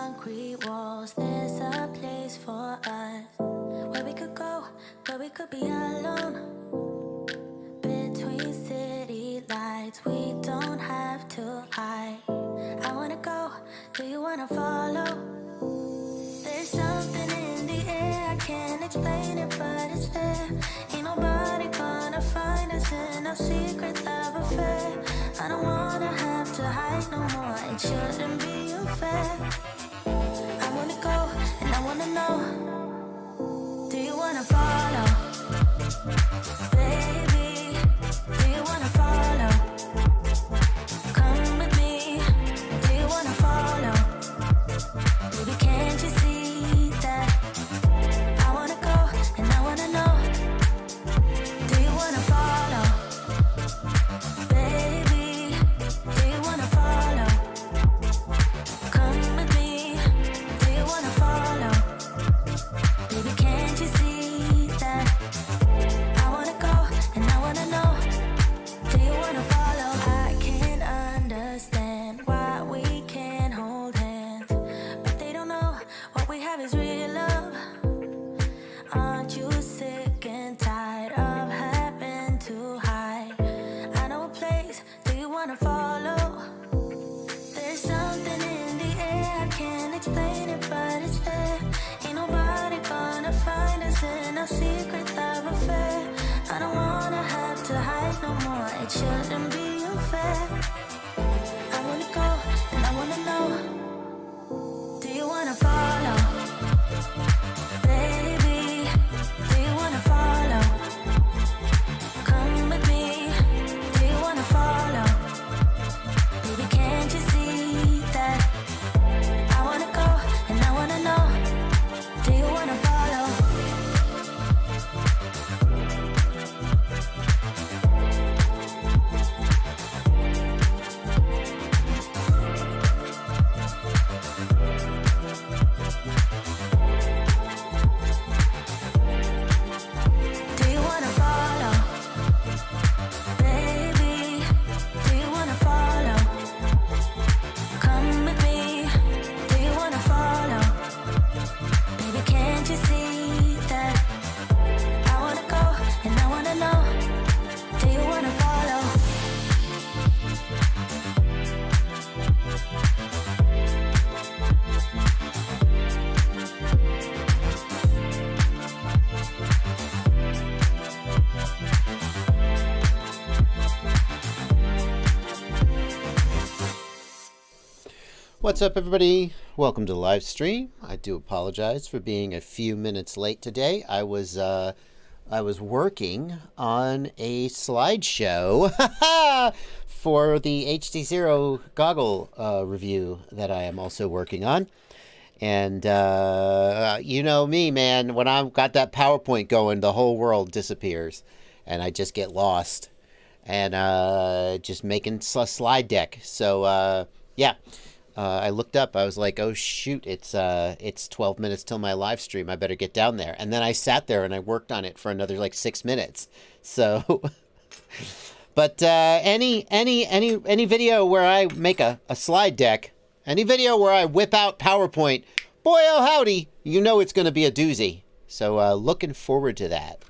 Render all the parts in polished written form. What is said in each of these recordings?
concrete walls. There's a place for us where we could go, where we could be alone. Between city lights, we don't have to hide. I wanna go, do you wanna follow? There's something in the air, I can't explain it, but it's there. Ain't nobody gonna find us in our secret love affair. I don't wanna have to hide no more, it shouldn't be unfair. I wanna go, and I wanna know, do you wanna follow? Baby, do you wanna follow? Come with me, do you wanna follow? Baby, can't you see that? I wanna go, and I wanna know, do you wanna follow? Baby, do you wanna follow? Come with me, do you wanna follow? Baby, can't you see that? I wanna go, and I wanna know, do you wanna follow? I can't understand why we can't hold hands, but they don't know what we have is real love. Aren't you sick and tired of having to hide? I know a place, do you wanna follow? There's something in the air, I can't explain it, but it's there. Ain't nobody gonna find us in our secret love affair. I don't wanna have to hide no more, it shouldn't be unfair. I wanna go, and I wanna know, do you wanna follow? Baby, do you wanna follow? Come with me, do you wanna follow? Baby, can't you see that? I wanna go, and I wanna know, do you wanna follow? Do you wanna follow? Baby, do you wanna follow? Come with me, do you wanna follow? Baby, can't you see that? I wanna go, and I wanna know, do you wanna follow? What's up, everybody? Welcome to Livestream. I do apologize for being a few minutes late today. I was working on a slideshow for the HDZero goggle review that I am also working on. And you know me, man. When I've got that PowerPoint going, the whole world disappears, and I just get lost. And just making a slide deck. So yeah. I looked up. I was like, "Oh shoot! It's 12 minutes till my live stream. I better get down there." And then I sat there and I worked on it for another like 6 minutes. So, but any video where I make a slide deck, any video where I whip out PowerPoint, boy oh howdy, you know it's going to be a doozy. So looking forward to that.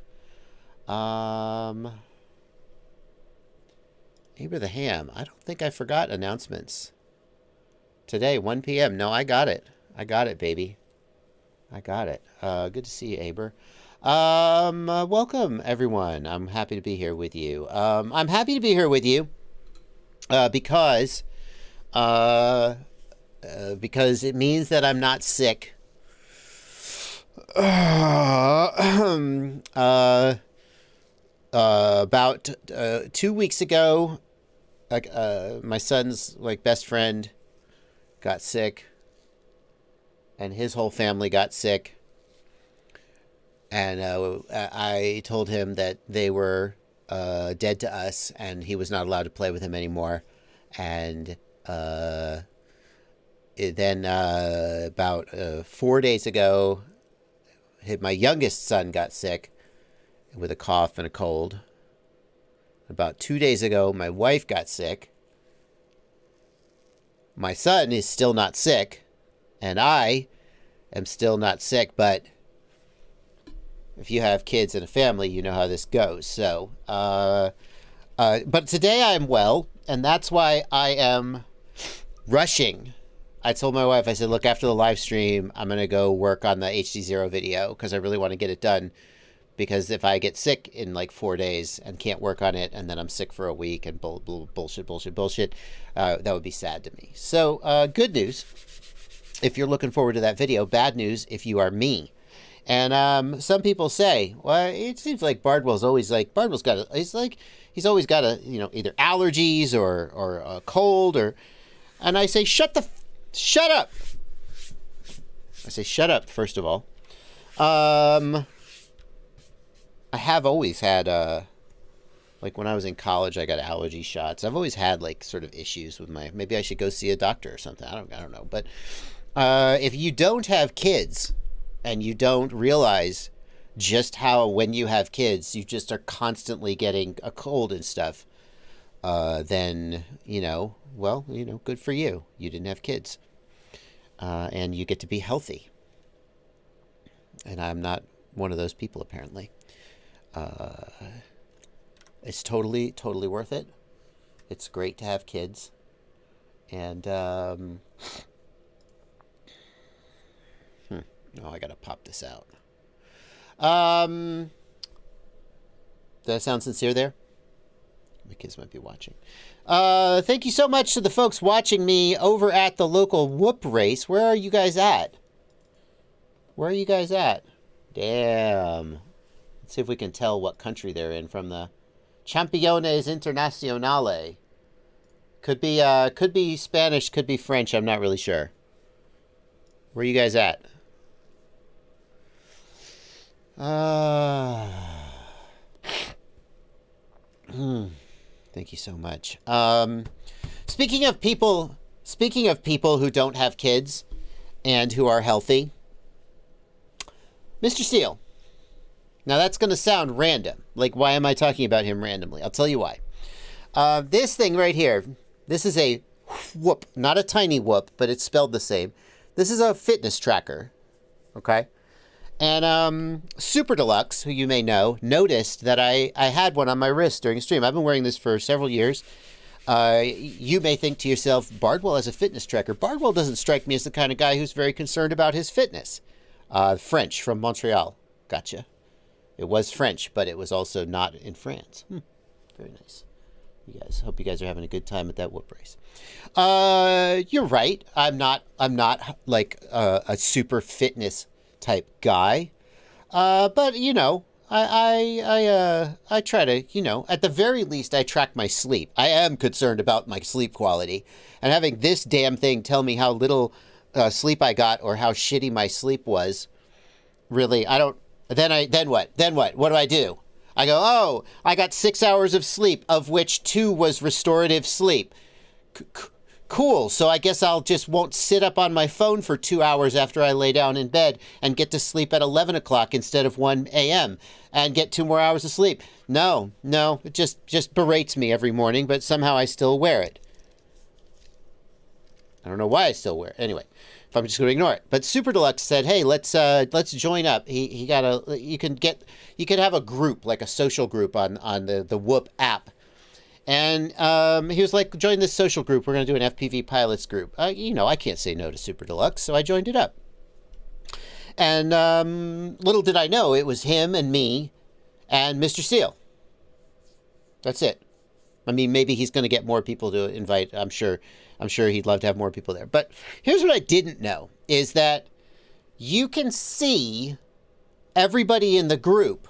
Aber the Ham. I don't think I forgot announcements. Today, 1 p.m. No, I got it. I got it, baby. I got it. Good to see you, Aber. Welcome, everyone. I'm happy to be here with you. I'm happy to be here with you because it means that I'm not sick. About 2 weeks ago, my son's best friend got sick, and his whole family got sick, and I told him that they were dead to us, and he was not allowed to play with him anymore. And then about 4 days ago, my youngest son got sick with a cough and a cold. About 2 days ago, my wife got sick. My son is still not sick. And I am still not sick, but if you have kids and a family, you know how this goes. So, but today I'm well, and that's why I am rushing. I told my wife, I said, look, after the live stream, I'm going to go work on the HDZero video because I really want to get it done. Because if I get sick in like 4 days and can't work on it, and then I'm sick for a week and bullshit, that would be sad to me. So good news, if you're looking forward to that video. Bad news if you are me. And some people say, well, it seems like Bardwell's always like, he's always got a, either allergies or a cold and I say, shut up. I say, shut up, first of all. I have always had, like when I was in college, I got allergy shots. I've always had like sort of issues with maybe I should go see a doctor or something. I don't know. But if you don't have kids and you don't realize just how, when you have kids, you just are constantly getting a cold and stuff, then, good for you. You didn't have kids. And you get to be healthy. And I'm not one of those people, apparently. It's totally worth it. It's great to have kids. And, I gotta pop this out. Did I sound sincere there? My kids might be watching. Thank you so much to the folks watching me over at the local whoop race. Where are you guys at? Damn. Let's see if we can tell what country they're in from the Campeones Internacionales. Could be Spanish, could be French. I'm not really sure. Where are you guys at? Thank you so much. Speaking of people who don't have kids and who are healthy, Mr. Steele. Now that's going to sound random. Like, why am I talking about him randomly? I'll tell you why. This thing right here, this is a whoop, not a tiny whoop, but it's spelled the same. This is a fitness tracker, okay? And Super Deluxe, who you may know, noticed that I had one on my wrist during a stream. I've been wearing this for several years. You may think to yourself, Bardwell has a fitness tracker. Bardwell doesn't strike me as the kind of guy who's very concerned about his fitness. French from Montreal. Gotcha. It was French, but it was also not in France. Very nice. Hope you guys are having a good time at that whoop race. You're right. I'm not like a super fitness type guy. But I try to, at the very least, I track my sleep. I am concerned about my sleep quality, and having this damn thing tell me how little sleep I got or how shitty my sleep was, really, I don't. Then what? What do I do? I go, oh, I got 6 hours of sleep, of which 2 was restorative sleep. Cool. So I guess I'll just won't sit up on my phone for 2 hours after I lay down in bed and get to sleep at 11 o'clock instead of 1 a.m. and get 2 more hours of sleep. No, it just berates me every morning, but somehow I still wear it. I don't know why I still wear it. Anyway, if I'm just going to ignore it. But Super Deluxe said, hey, let's join up. You could have a group, like a social group on the Whoop app. And he was like, join this social group. We're going to do an FPV pilots group. I can't say no to Super Deluxe, so I joined it up. And little did I know, it was him and me and Mr. Steele. That's it. I mean, maybe he's going to get more people to invite. I'm sure he'd love to have more people there. But here's what I didn't know, is that you can see everybody in the group,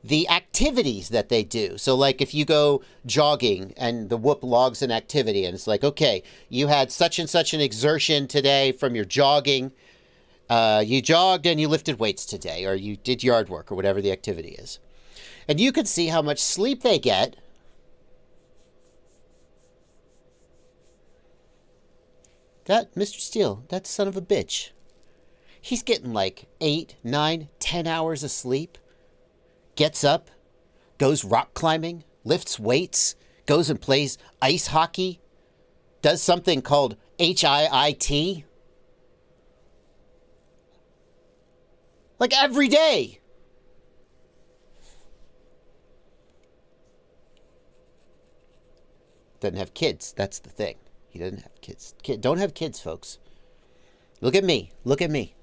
the activities that they do. So like if you go jogging and the Whoop logs an activity and it's like, okay, you had such and such an exertion today from your jogging. You jogged and you lifted weights today, or you did yard work, or whatever the activity is. And you can see how much sleep they get. That Mr. Steele, that son of a bitch, he's getting like 8, 9, 10 hours of sleep. Gets up, goes rock climbing, lifts weights, goes and plays ice hockey, does something called HIIT. Like every day. Doesn't have kids. That's the thing. He doesn't have kids. Don't have kids, folks. Look at me. Look at me.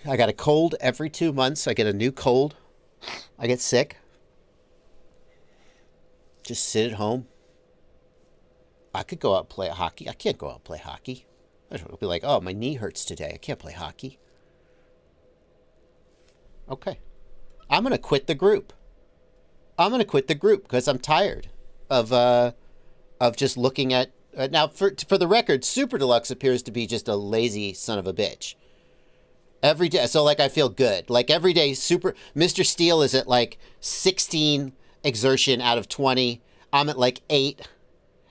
I got a cold every 2 months. I get a new cold. I get sick. Just sit at home. I could go out and play hockey. I can't go out and play hockey. I'll be like, oh, my knee hurts today. I can't play hockey. Okay. I'm going to quit the group. I'm going to quit the group because I'm tired of just looking at... now, for the record, Super Deluxe appears to be just a lazy son of a bitch. Every day. So, like, I feel good. Like, every day, Mr. Steele is at, like, 16 exertion out of 20. I'm at, like, 8.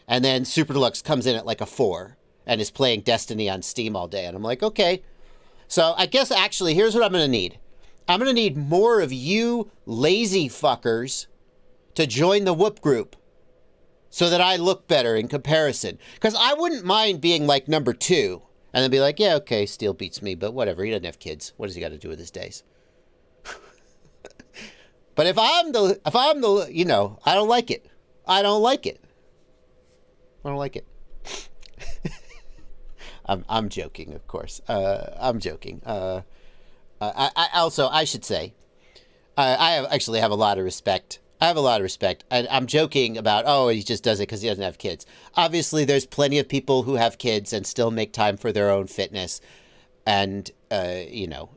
And then Super Deluxe comes in at, like, a 4. And is playing Destiny on Steam all day. And I'm like, okay. So, I guess, actually, here's what I'm going to need. I'm going to need more of you lazy fuckers to join the Whoop group. So that I look better in comparison. Because I wouldn't mind being, like, number 2. And then be like, yeah, okay, Steele beats me, but whatever. He doesn't have kids. What does he got to do with his days? But if I'm the, you know, I don't like it. I don't like it. I don't like it. I'm joking, of course. I'm joking. I should say, I actually have a lot of respect. I have a lot of respect. I'm joking about, oh, he just does it because he doesn't have kids. Obviously, there's plenty of people who have kids and still make time for their own fitness. And, you know,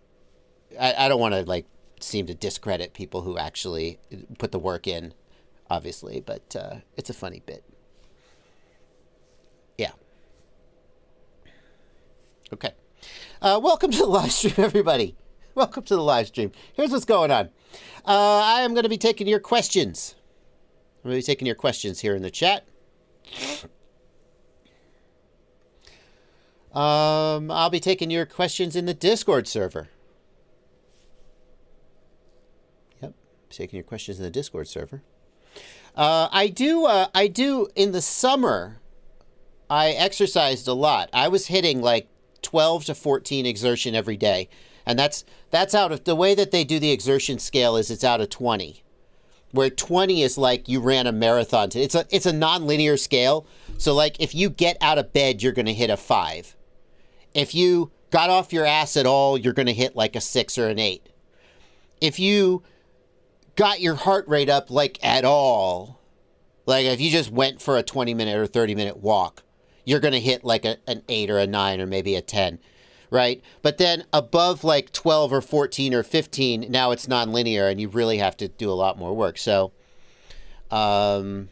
I don't want to, like, seem to discredit people who actually put the work in, obviously. But it's a funny bit. Yeah. Okay. Welcome to the live stream, everybody. Welcome to the live stream. Here's what's going on. I am going to be taking your questions. I'm going to be taking your questions here in the chat. I'll be taking your questions in the Discord server. Yep, taking your questions in the Discord server. I do in the summer, I exercised a lot. I was hitting like 12 to 14 exertion every day. And that's out of the way that they do the exertion scale is it's out of 20, where 20 is like you ran a marathon. It's a non-linear scale. So like if you get out of bed, you're going to hit a 5. If you got off your ass at all, you're going to hit like a 6 or an 8. If you got your heart rate up like at all, like if you just went for a 20-minute or 30-minute walk, you're going to hit like an 8 or a 9 or maybe a 10. Right? But then above like 12 or 14 or 15, now it's nonlinear and you really have to do a lot more work. So, yeah.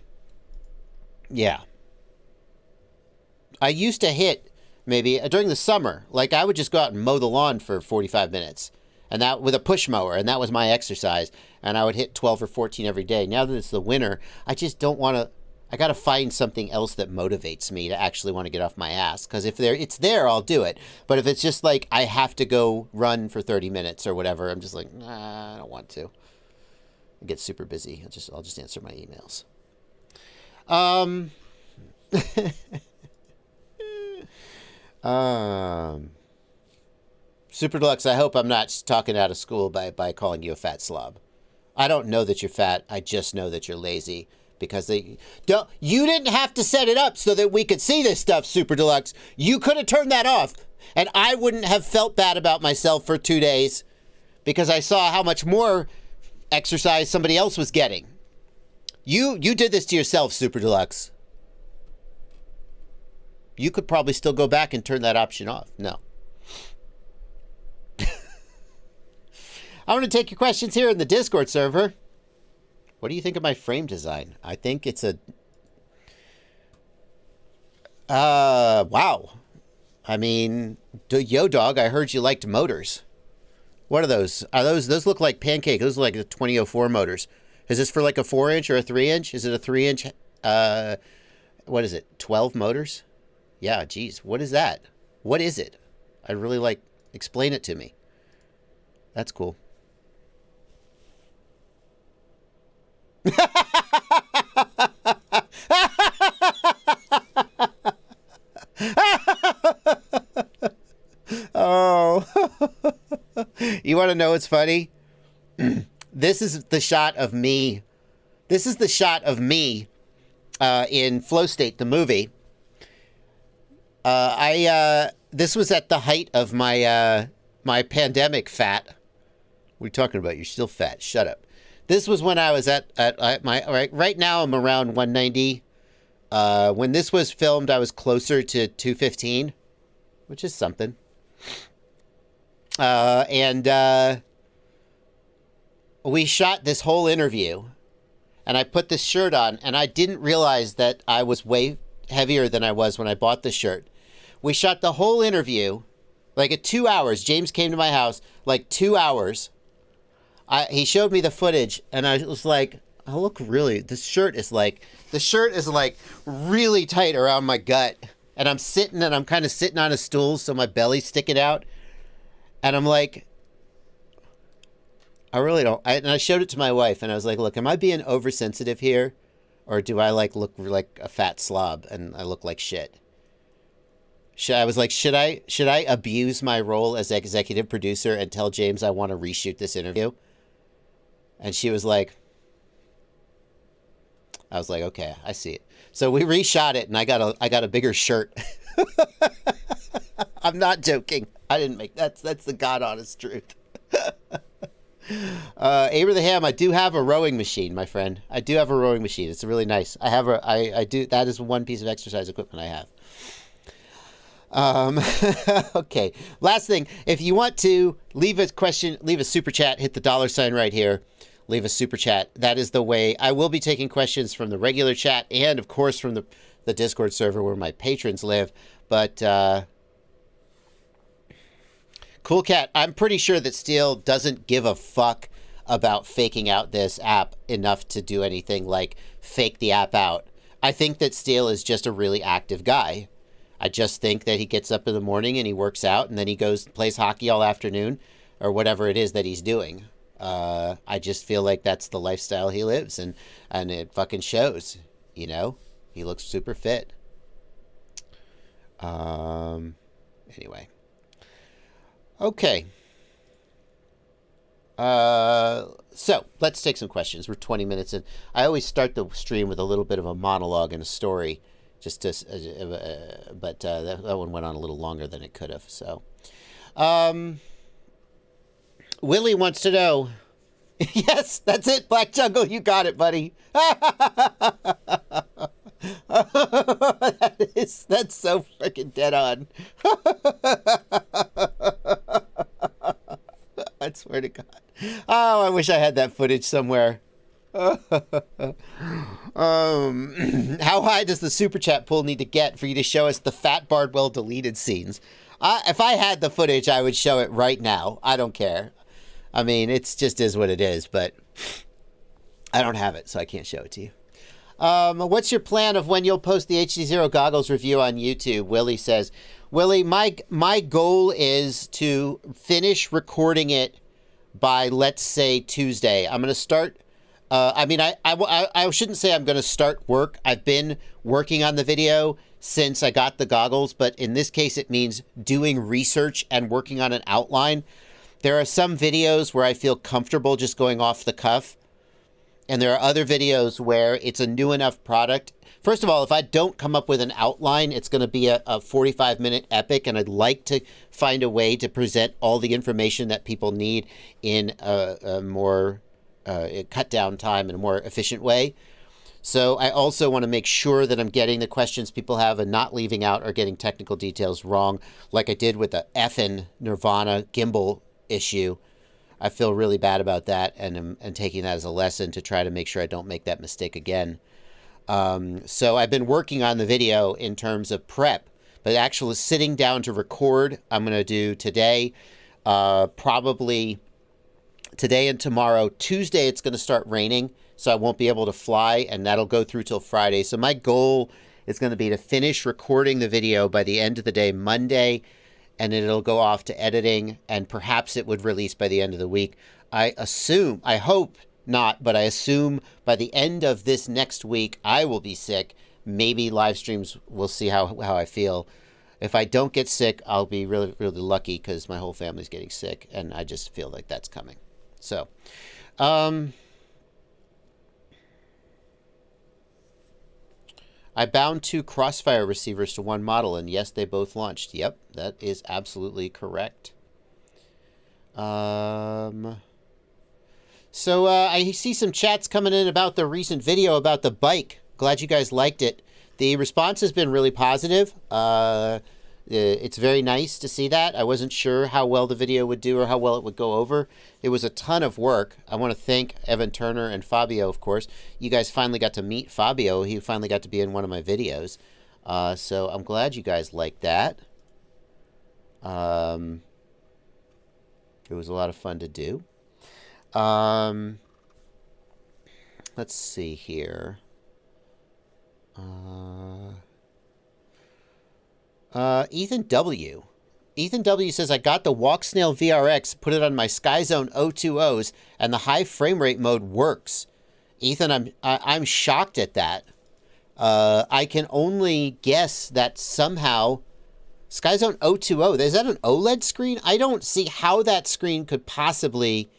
I used to hit maybe during the summer, like I would just go out and mow the lawn for 45 minutes and that with a push mower. And that was my exercise. And I would hit 12 or 14 every day. Now that it's the winter, I just don't want to. I got to find something else that motivates me to actually want to get off my ass. Because if it's there, I'll do it. But if it's just like I have to go run for 30 minutes or whatever, I'm just like, nah, I don't want to. I get super busy. I'll just answer my emails. Super Deluxe, I hope I'm not talking out of school by calling you a fat slob. I don't know that you're fat. I just know that you're lazy. Because you didn't have to set it up so that we could see this stuff, Super Deluxe. You could have turned that off, and I wouldn't have felt bad about myself for 2 days because I saw how much more exercise somebody else was getting. You did this to yourself, Super Deluxe. You could probably still go back and turn that option off. No. I'm going to take your questions here in the Discord server. What do you think of my frame design? I think it's a... wow. I mean, Yo Dog, I heard you liked motors. What are those? Those look like pancake. Those look like the 2004 motors. Is this for like a 4-inch or a 3-inch? Is it a 3-inch? What is it? 12 motors? Yeah, geez. What is that? What is it? I really like... Explain it to me. That's cool. Oh. want to know what's funny? This is the shot of me. This is the shot of me in Flow State, the movie. This was at the height of my my pandemic fat. What are you talking about? You're still fat. Shut up. This was when I was at my right now I'm around 190. When this was filmed, I was closer to 215, which is something. And we shot this whole interview, and I put this shirt on, and I didn't realize that I was way heavier than I was when I bought the shirt. We shot the whole interview, like at 2 hours. James came to my house, like 2 hours. He showed me the footage, and I was like, I look really, the shirt is like really tight around my gut. And I'm sitting, and I'm kind of sitting on a stool, so my belly's sticking out. And I'm like, I really don't. And I showed it to my wife, and I was like, look, am I being oversensitive here? Or do I like look like a fat slob and I look like shit? I was like, should I abuse my role as executive producer and tell James I want to reshoot this interview? And she was like, I was like, okay, I see it. So we reshot it, and I got a bigger shirt. I'm not joking. I didn't make that's the God honest truth. Abraham, I do have a rowing machine, my friend. I do have a rowing machine. It's really nice. I do. That is one piece of exercise equipment I have. Okay. Last thing, if you want to leave a question, leave a super chat, hit the $ right here. Leave a super chat. That is the way. I will be taking questions from the regular chat and, of course, from the Discord server where my patrons live. But Cool Cat, I'm pretty sure that Steele doesn't give a fuck about faking out this app enough to do anything like fake the app out. I think that Steele is just a really active guy. I just think that he gets up in the morning and he works out, and then he goes and plays hockey all afternoon or whatever it is that he's doing. I just feel like that's the lifestyle he lives, and it fucking shows, you know? He looks super fit. Anyway. Okay. So let's take some questions. We're 20 minutes in. I always start the stream with a little bit of a monologue and a story, just to, but that one went on a little longer than it could have. So, Willie wants to know. Yes, that's it, Black Jungle. You got it, buddy. That's so freaking dead on. I swear to God. Oh, I wish I had that footage somewhere. How high does the super chat pool need to get for you to show us the fat Bardwell deleted scenes? If I had the footage, I would show it right now. I don't care. I mean, it's just is what it is, but I don't have it, so I can't show it to you. What's your plan of when you'll post the HDZero goggles review on YouTube? Willie says, Willie, my goal is to finish recording it by, let's say, Tuesday. I'm going to start. I shouldn't say I'm going to start work. I've been working on the video since I got the goggles, but in this case, it means doing research and working on an outline. There are some videos where I feel comfortable just going off the cuff. And there are other videos where it's a new enough product. First of all, if I don't come up with an outline, it's going to be a 45-minute epic, and I'd like to find a way to present all the information that people need in a more cut down time in a more efficient way. So I also want to make sure that I'm getting the questions people have and not leaving out or getting technical details wrong, like I did with the effing Nirvana gimbal issue. I feel really bad about that, and taking that as a lesson to try to make sure I don't make that mistake again. So I've been working on the video in terms of prep, but actually sitting down to record, I'm going to do today, probably today and tomorrow. Tuesday, it's going to start raining, so I won't be able to fly, and that'll go through till Friday. So my goal is going to be to finish recording the video by the end of the day, Monday, and then it'll go off to editing, and perhaps it would release by the end of the week. I hope not, but I assume by the end of this next week, I will be sick. Maybe live streams, we'll see how I feel. If I don't get sick, I'll be really, really lucky because my whole family's getting sick, and I just feel like that's coming. So, I bound 2 Crossfire receivers to one model, and yes, they both launched. Yep, that is absolutely correct. So I see some chats coming in about the recent video about the bike. Glad you guys liked it. The response has been really positive. It's very nice to see that. I wasn't sure how well the video would do or how well it would go over. It was a ton of work. I want to thank Evan Turner and Fabio, of course. You guys finally got to meet Fabio. He finally got to be in one of my videos. So I'm glad you guys liked that. It was a lot of fun to do. Let's see here. Ethan W. Ethan W. says, I got the Walk Snail VRX, put it on my SkyZone O2Os, and the high frame rate mode works. Ethan, I'm shocked at that. I can only guess that somehow SkyZone O2O, is that an OLED screen? I don't see how that screen could possibly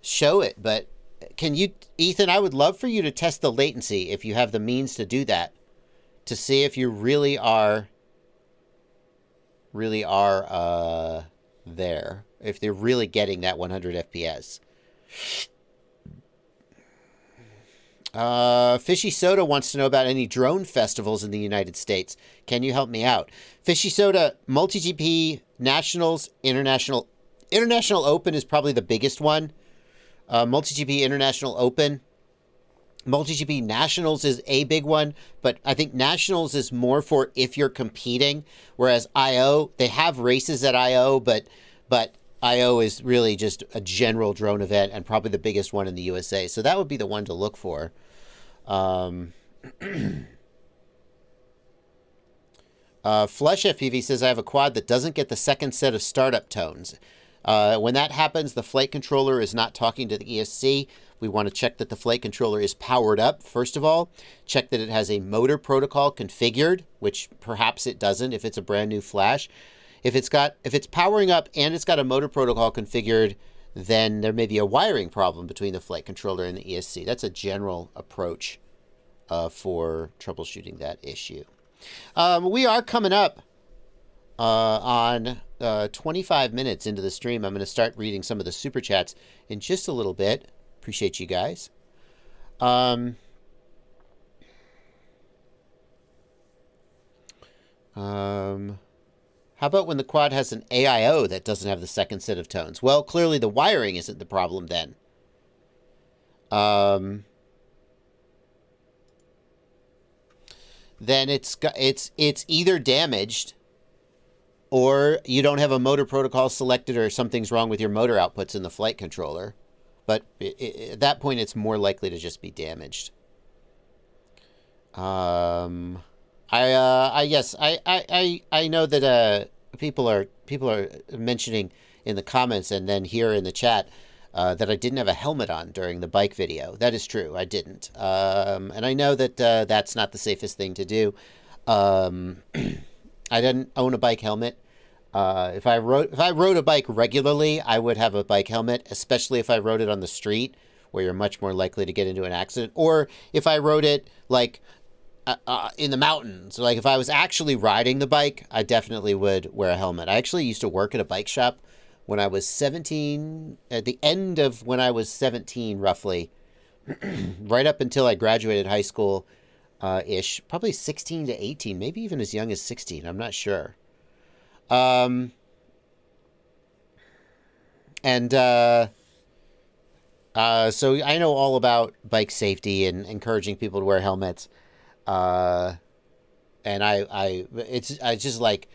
show it, but can you, Ethan, I would love for you to test the latency if you have the means to do that, to see if you really are there, if they're really getting that 100 FPS. Fishy Soda wants to know about any drone festivals in the United States. Can you help me out? Fishy Soda, Multi-GP, Nationals, International Open is probably the biggest one. Multi-GP International Open. Multi-GP Nationals is a big one, but I think Nationals is more for if you're competing, whereas I.O., they have races at I.O., but I.O. is really just a general drone event and probably the biggest one in the USA. So that would be the one to look for. Flush FPV says, I have a quad that doesn't get the second set of startup tones. When that happens, the flight controller is not talking to the ESC. We want to check that the flight controller is powered up, first of all. Check that it has a motor protocol configured, which perhaps it doesn't if it's a brand new flash. If it's powering up and it's got a motor protocol configured, then there may be a wiring problem between the flight controller and the ESC. That's a general approach for troubleshooting that issue. We are coming up on 25 minutes into the stream. I'm going to start reading some of the super chats in just a little bit. Appreciate you guys. How about when the quad has an AIO that doesn't have the second set of tones? Well, clearly the wiring isn't the problem then. Then it's either damaged or you don't have a motor protocol selected or something's wrong with your motor outputs in the flight controller. But at that point, it's more likely to just be damaged. I know that people are mentioning in the comments and then here in the chat that I didn't have a helmet on during the bike video. That is true. I didn't. And I know that that's not the safest thing to do. I didn't own a bike helmet. If I rode a bike regularly, I would have a bike helmet, especially if I rode it on the street, where you're much more likely to get into an accident. Or if I rode it like in the mountains, like if I was actually riding the bike, I definitely would wear a helmet. I actually used to work at a bike shop when I was 17, at the end of when I was 17, roughly, right up until I graduated high school ish, probably 16 to 18, maybe even as young as 16. I'm not sure. So I know all about bike safety and encouraging people to wear helmets. And I was like,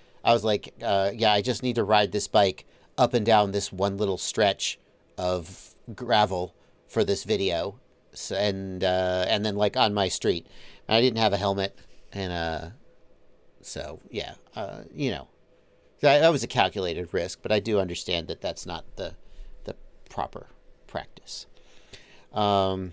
yeah, I just need to ride this bike up and down this one little stretch of gravel for this video. So, and then like on my street, and I didn't have a helmet. And, so yeah, you know, that was a calculated risk, but I do understand that that's not the proper practice. All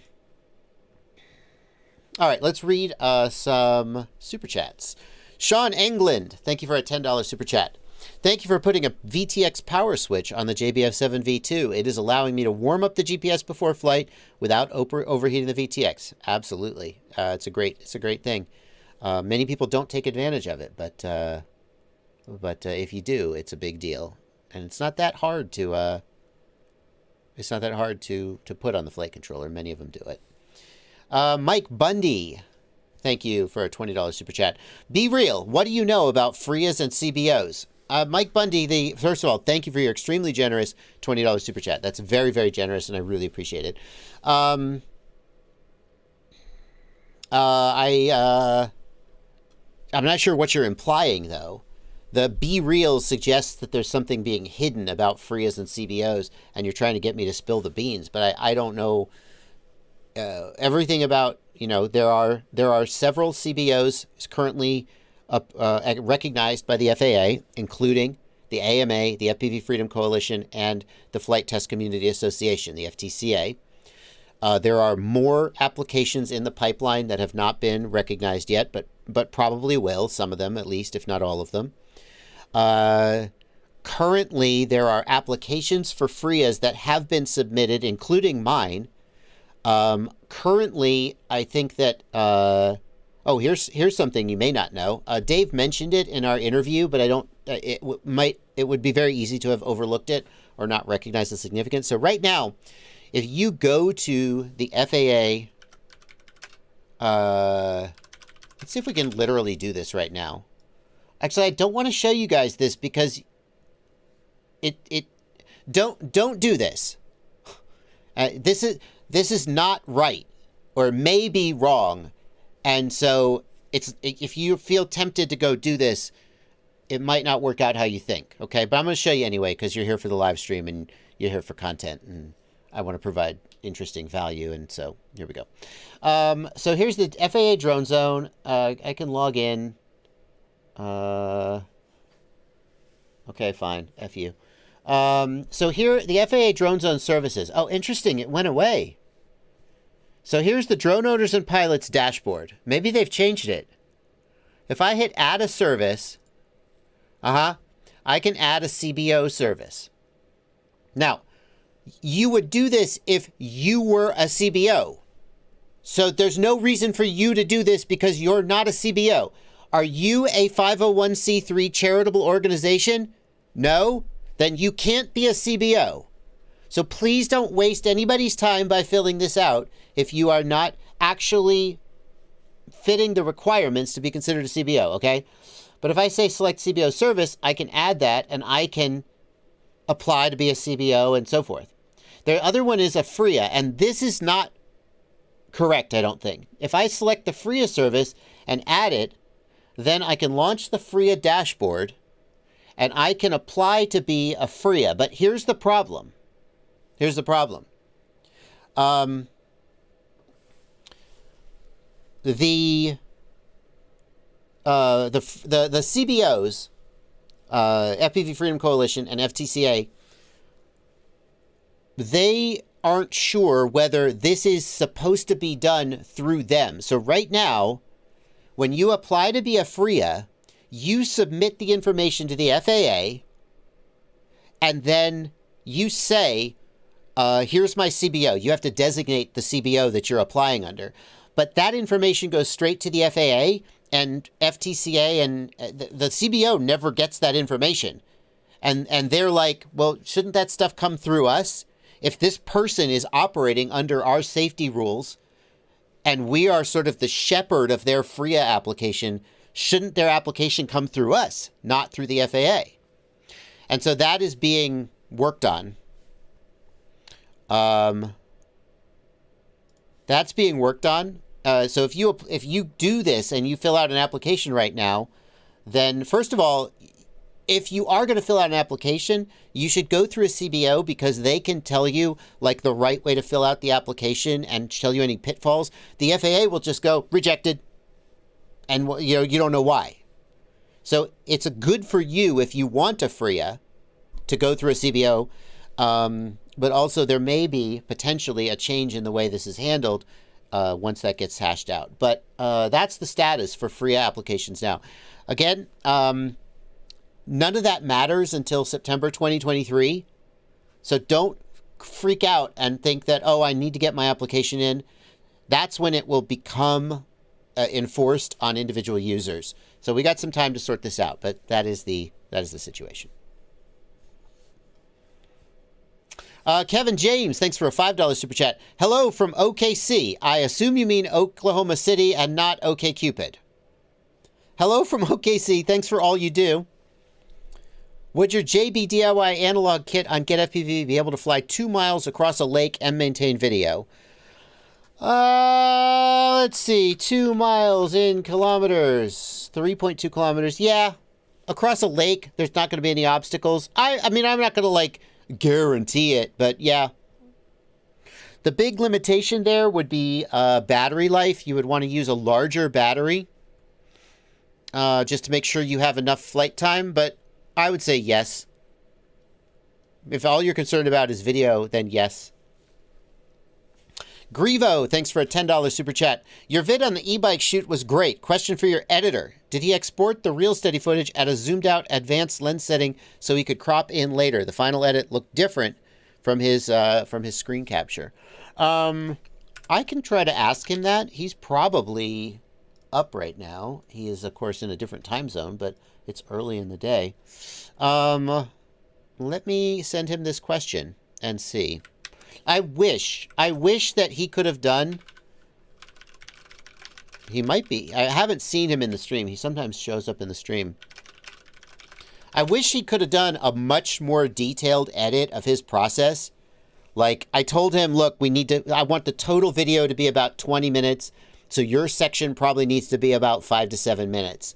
right, let's read some super chats. Sean England, thank you for a $10 super chat. Thank you for putting a VTX power switch on the JBF7 V2. It is allowing me to warm up the GPS before flight without overheating the VTX. Absolutely. It's a great thing. Many people don't take advantage of it, but if you do, it's a big deal. And it's not that hard to put on the flight controller. Many of them do it. Mike Bundy, thank you for a $20 super chat. Be real. What do you know about FRIAs and CBOs? Mike Bundy, first of all, thank you for your extremely generous $20 super chat. That's very, very generous, and I really appreciate it. I'm not sure what you're implying, though. The Be Real suggests that there's something being hidden about FRIAs and CBOs, and you're trying to get me to spill the beans, but I don't know everything about, there are several CBOs currently recognized by the FAA, including the AMA, the FPV Freedom Coalition, and the Flight Test Community Association, the FTCA. There are more applications in the pipeline that have not been recognized yet, but probably will, some of them at least, if not all of them. Currently, there are applications for FRIAs that have been submitted, including mine. Currently, I think that... here's something you may not know. Dave mentioned it in our interview, but I don't. It would be very easy to have overlooked it or not recognized the significance. So right now, if you go to the FAA, let's see if we can literally do this right now. Actually, I don't want to show you guys this because don't do this. This is not right, or may be wrong. And so if you feel tempted to go do this, it might not work out how you think, okay? But I'm going to show you anyway because you're here for the live stream and you're here for content, and I want to provide interesting value, and so here we go. So here's the FAA drone zone. I can log in. Okay, fine. F you. So here, the FAA drone zone services. Oh, interesting. It went away. So here's the drone owners and pilots dashboard. Maybe they've changed it. If I hit add a service, I can add a CBO service. Now, you would do this if you were a CBO. So there's no reason for you to do this because you're not a CBO. Are you a 501c3 charitable organization? No? Then you can't be a CBO. So please don't waste anybody's time by filling this out if you are not actually fitting the requirements to be considered a CBO, okay? But if I say select CBO service, I can add that and I can apply to be a CBO and so forth. The other one is a FRIA, and this is not correct, I don't think. If I select the FRIA service and add it, then I can launch the FRIA dashboard and I can apply to be a FRIA. But here's the problem. Here's the problem. The CBOs, FPV Freedom Coalition and FTCA, they aren't sure whether this is supposed to be done through them. So right now, when you apply to be a FRIA, you submit the information to the FAA, and then you say, here's my CBO. You have to designate the CBO that you're applying under. But that information goes straight to the FAA, and FTCA, and the CBO never gets that information. And they're like, well, shouldn't that stuff come through us? If this person is operating under our safety rules, and we are sort of the shepherd of their FRIA application, shouldn't their application come through us, not through the FAA? And so that is being worked on. That's being worked on. So if you do this and you fill out an application right now, then first of all, if you are going to fill out an application, you should go through a CBO because they can tell you like the right way to fill out the application and tell you any pitfalls. The FAA will just go rejected, and you don't know why. So it's a good for you if you want a FRIA to go through a CBO, but also there may be potentially a change in the way this is handled once that gets hashed out. But that's the status for free applications now. Again, none of that matters until September 2023. So don't freak out and think that, oh, I need to get my application in. That's when it will become enforced on individual users. So we got some time to sort this out, but that is the situation. Kevin James, thanks for a $5 super chat. Hello from OKC. I assume you mean Oklahoma City and not OkCupid. Hello from OKC. Thanks for all you do. Would your JB DIY analog kit on GetFPV be able to fly 2 miles across a lake and maintain video? Let's see. 2 miles in kilometers. 3.2 kilometers. Yeah. Across a lake, there's not going to be any obstacles. I mean, I'm not going to, like, guarantee it, but yeah. The big limitation there would be battery life. You would want to use a larger battery just to make sure you have enough flight time, but I would say yes. If all you're concerned about is video, then yes. Grievo, thanks for a $10 super chat. Your vid on the e-bike shoot was great. Question for your editor. Did he export the real steady footage at a zoomed out advanced lens setting so he could crop in later? The final edit looked different from his screen capture. I can try to ask him that. He's probably up right now. He is, of course, in a different time zone, but it's early in the day. Let me send him this question and see. I wish that he could have done. He might be. I haven't seen him in the stream. He sometimes shows up in the stream. I wish he could have done a much more detailed edit of his process. Like, I told him, look, I want the total video to be about 20 minutes. So your section probably needs to be about 5 to 7 minutes,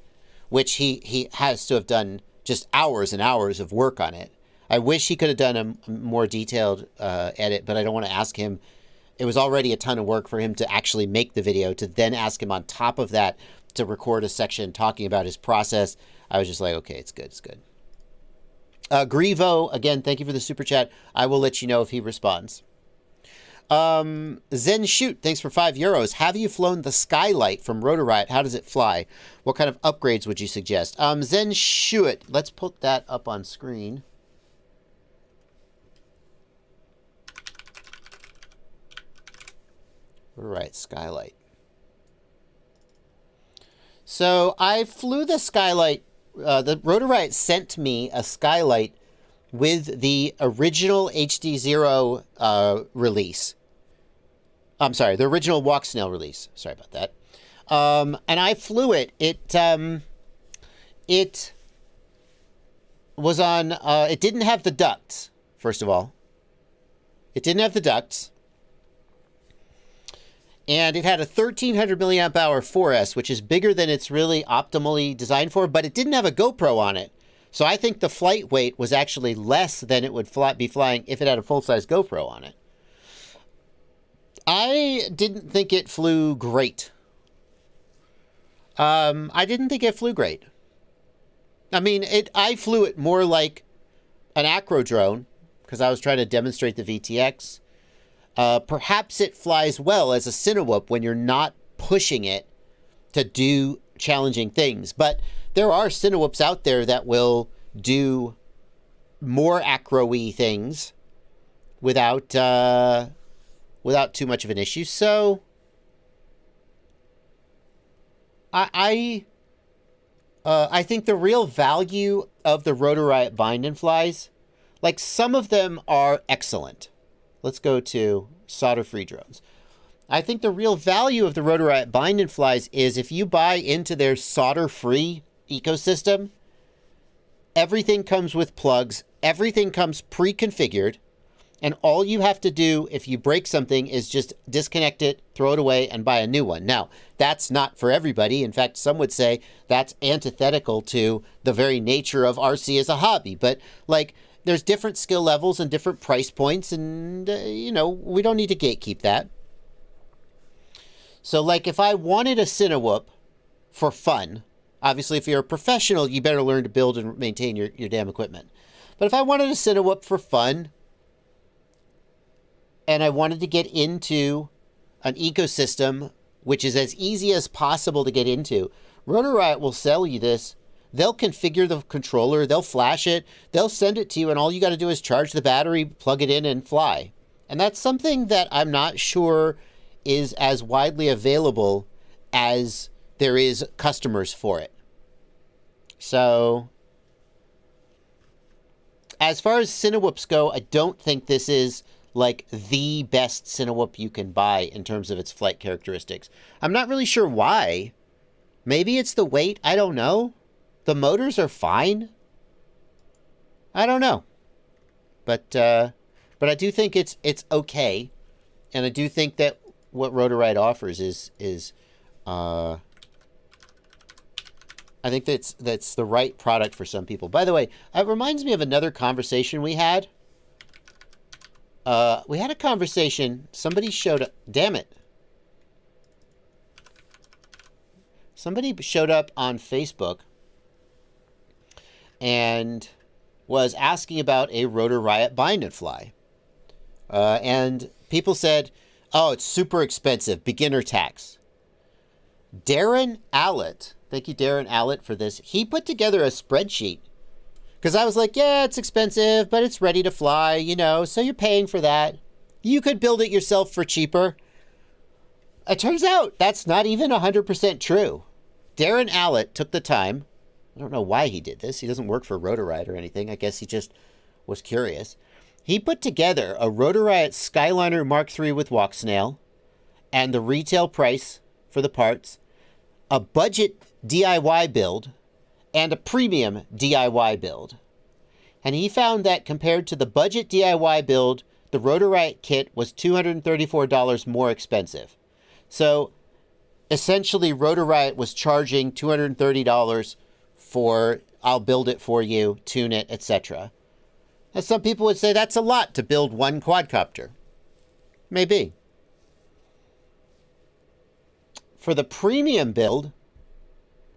which he has to have done just hours and hours of work on it. I wish he could have done a more detailed edit, but I don't want to ask him. It was already a ton of work for him to actually make the video, to then ask him on top of that to record a section talking about his process. I was just like, okay, it's good, it's good. Grievo, again, thank you for the super chat. I will let you know if he responds. Zen Shoot, thanks for €5. Have you flown the Skylight from Rotor Riot? How does it fly? What kind of upgrades would you suggest? Zen Shoot, let's put that up on screen. Right, Skylight. So I flew the Skylight. The Rotor Riot sent me a Skylight with the original HDZero release. I'm sorry, the original Walk Snail release. Sorry about that. And I flew it. It was on. It didn't have the ducts. First of all, it didn't have the ducts. And it had a 1300 milliamp hour 4S, which is bigger than it's really optimally designed for, but it didn't have a GoPro on it. So I think the flight weight was actually less than it would be flying if it had a full-size GoPro on it. I didn't think it flew great. I didn't think it flew great. I mean, I flew it more like an acro drone because I was trying to demonstrate the VTX. Perhaps it flies well as a Cinewhoop when you're not pushing it to do challenging things. But there are Cinewhoops out there that will do more acro-y things without too much of an issue. So I think the real value of the Rotor Riot bind and flies, like some of them are excellent. Let's go to solder-free drones. I think the real value of the Rotor Riot bind and flies is if you buy into their solder-free ecosystem, everything comes with plugs, everything comes pre-configured, and all you have to do if you break something is just disconnect it, throw it away, and buy a new one. Now, that's not for everybody. In fact, some would say that's antithetical to the very nature of RC as a hobby. But, like, there's different skill levels and different price points, and, we don't need to gatekeep that. So, like, if I wanted a Cinewhoop for fun, obviously, if you're a professional, you better learn to build and maintain your damn equipment. But if I wanted a Cinewhoop for fun, and I wanted to get into an ecosystem which is as easy as possible to get into. Rotor Riot will sell you this. They'll configure the controller, they'll flash it, they'll send it to you, and all you got to do is charge the battery, plug it in, and fly. And that's something that I'm not sure is as widely available as there is customers for it. So, as far as Cinewhoops go, I don't think this is like the best Cinewhoop you can buy in terms of its flight characteristics. I'm not really sure why. Maybe it's the weight. I don't know. The motors are fine. I don't know. But I do think it's okay. And I do think that what Rotor Riot offers is I think that's the right product for some people. By the way, it reminds me of another conversation we had. We had a conversation. Somebody showed up. Damn it. Somebody showed up on Facebook and was asking about a Rotor Riot bind and fly. And people said, oh, it's super expensive. Beginner tax. Darren Allett, thank you, Darren Allett, for this. He put together a spreadsheet. Because I was like, yeah, it's expensive, but it's ready to fly, you know, so you're paying for that. You could build it yourself for cheaper. It turns out that's not even 100% true. Darren Allett took the time. I don't know why he did this. He doesn't work for Rotor Riot or anything. I guess he just was curious. He put together a Rotor Riot Skyliner Mark III with walk snail and the retail price for the parts, a budget DIY build, and a premium DIY build. And he found that compared to the budget DIY build, the Rotor Riot kit was $234 more expensive. So essentially, Rotor Riot was charging $230 for, I'll build it for you, tune it, etc. And some people would say that's a lot to build one quadcopter. Maybe. For the premium build,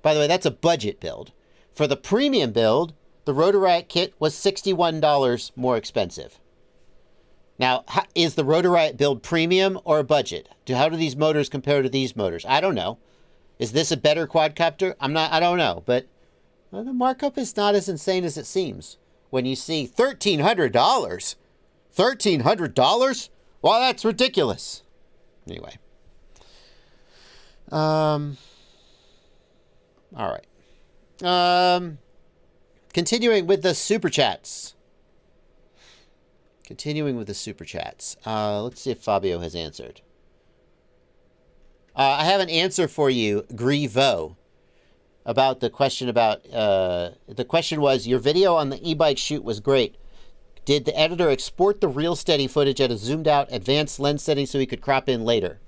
by the way, that's a budget build. For the premium build, the Rotor Riot kit was $61 more expensive. Now, is the Rotor Riot build premium or budget? How do these motors compare to these motors? I don't know. Is this a better quadcopter? I don't know, but the markup is not as insane as it seems. When you see $1,300, $1,300? Well, that's ridiculous. Anyway. All right. Continuing with the super chats. Let's see if Fabio has answered. I have an answer for you, Grivo, about the question about, the question was, your video on the e-bike shoot was great. Did the editor export the real steady footage at a zoomed out advanced lens setting so he could crop in later?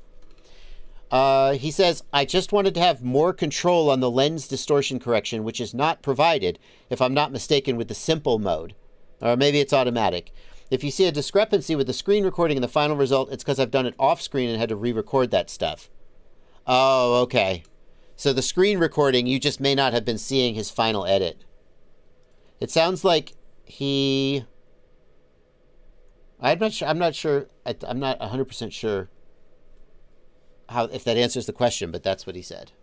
He says, I just wanted to have more control on the lens distortion correction, which is not provided, if I'm not mistaken, with the simple mode. Or maybe it's automatic. If you see a discrepancy with the screen recording and the final result, it's because I've done it off screen and had to re-record that stuff. Oh, okay. So the screen recording, you just may not have been seeing his final edit. It sounds like he... I'm not sure. I'm not 100% sure if that answers the question, but that's what he said.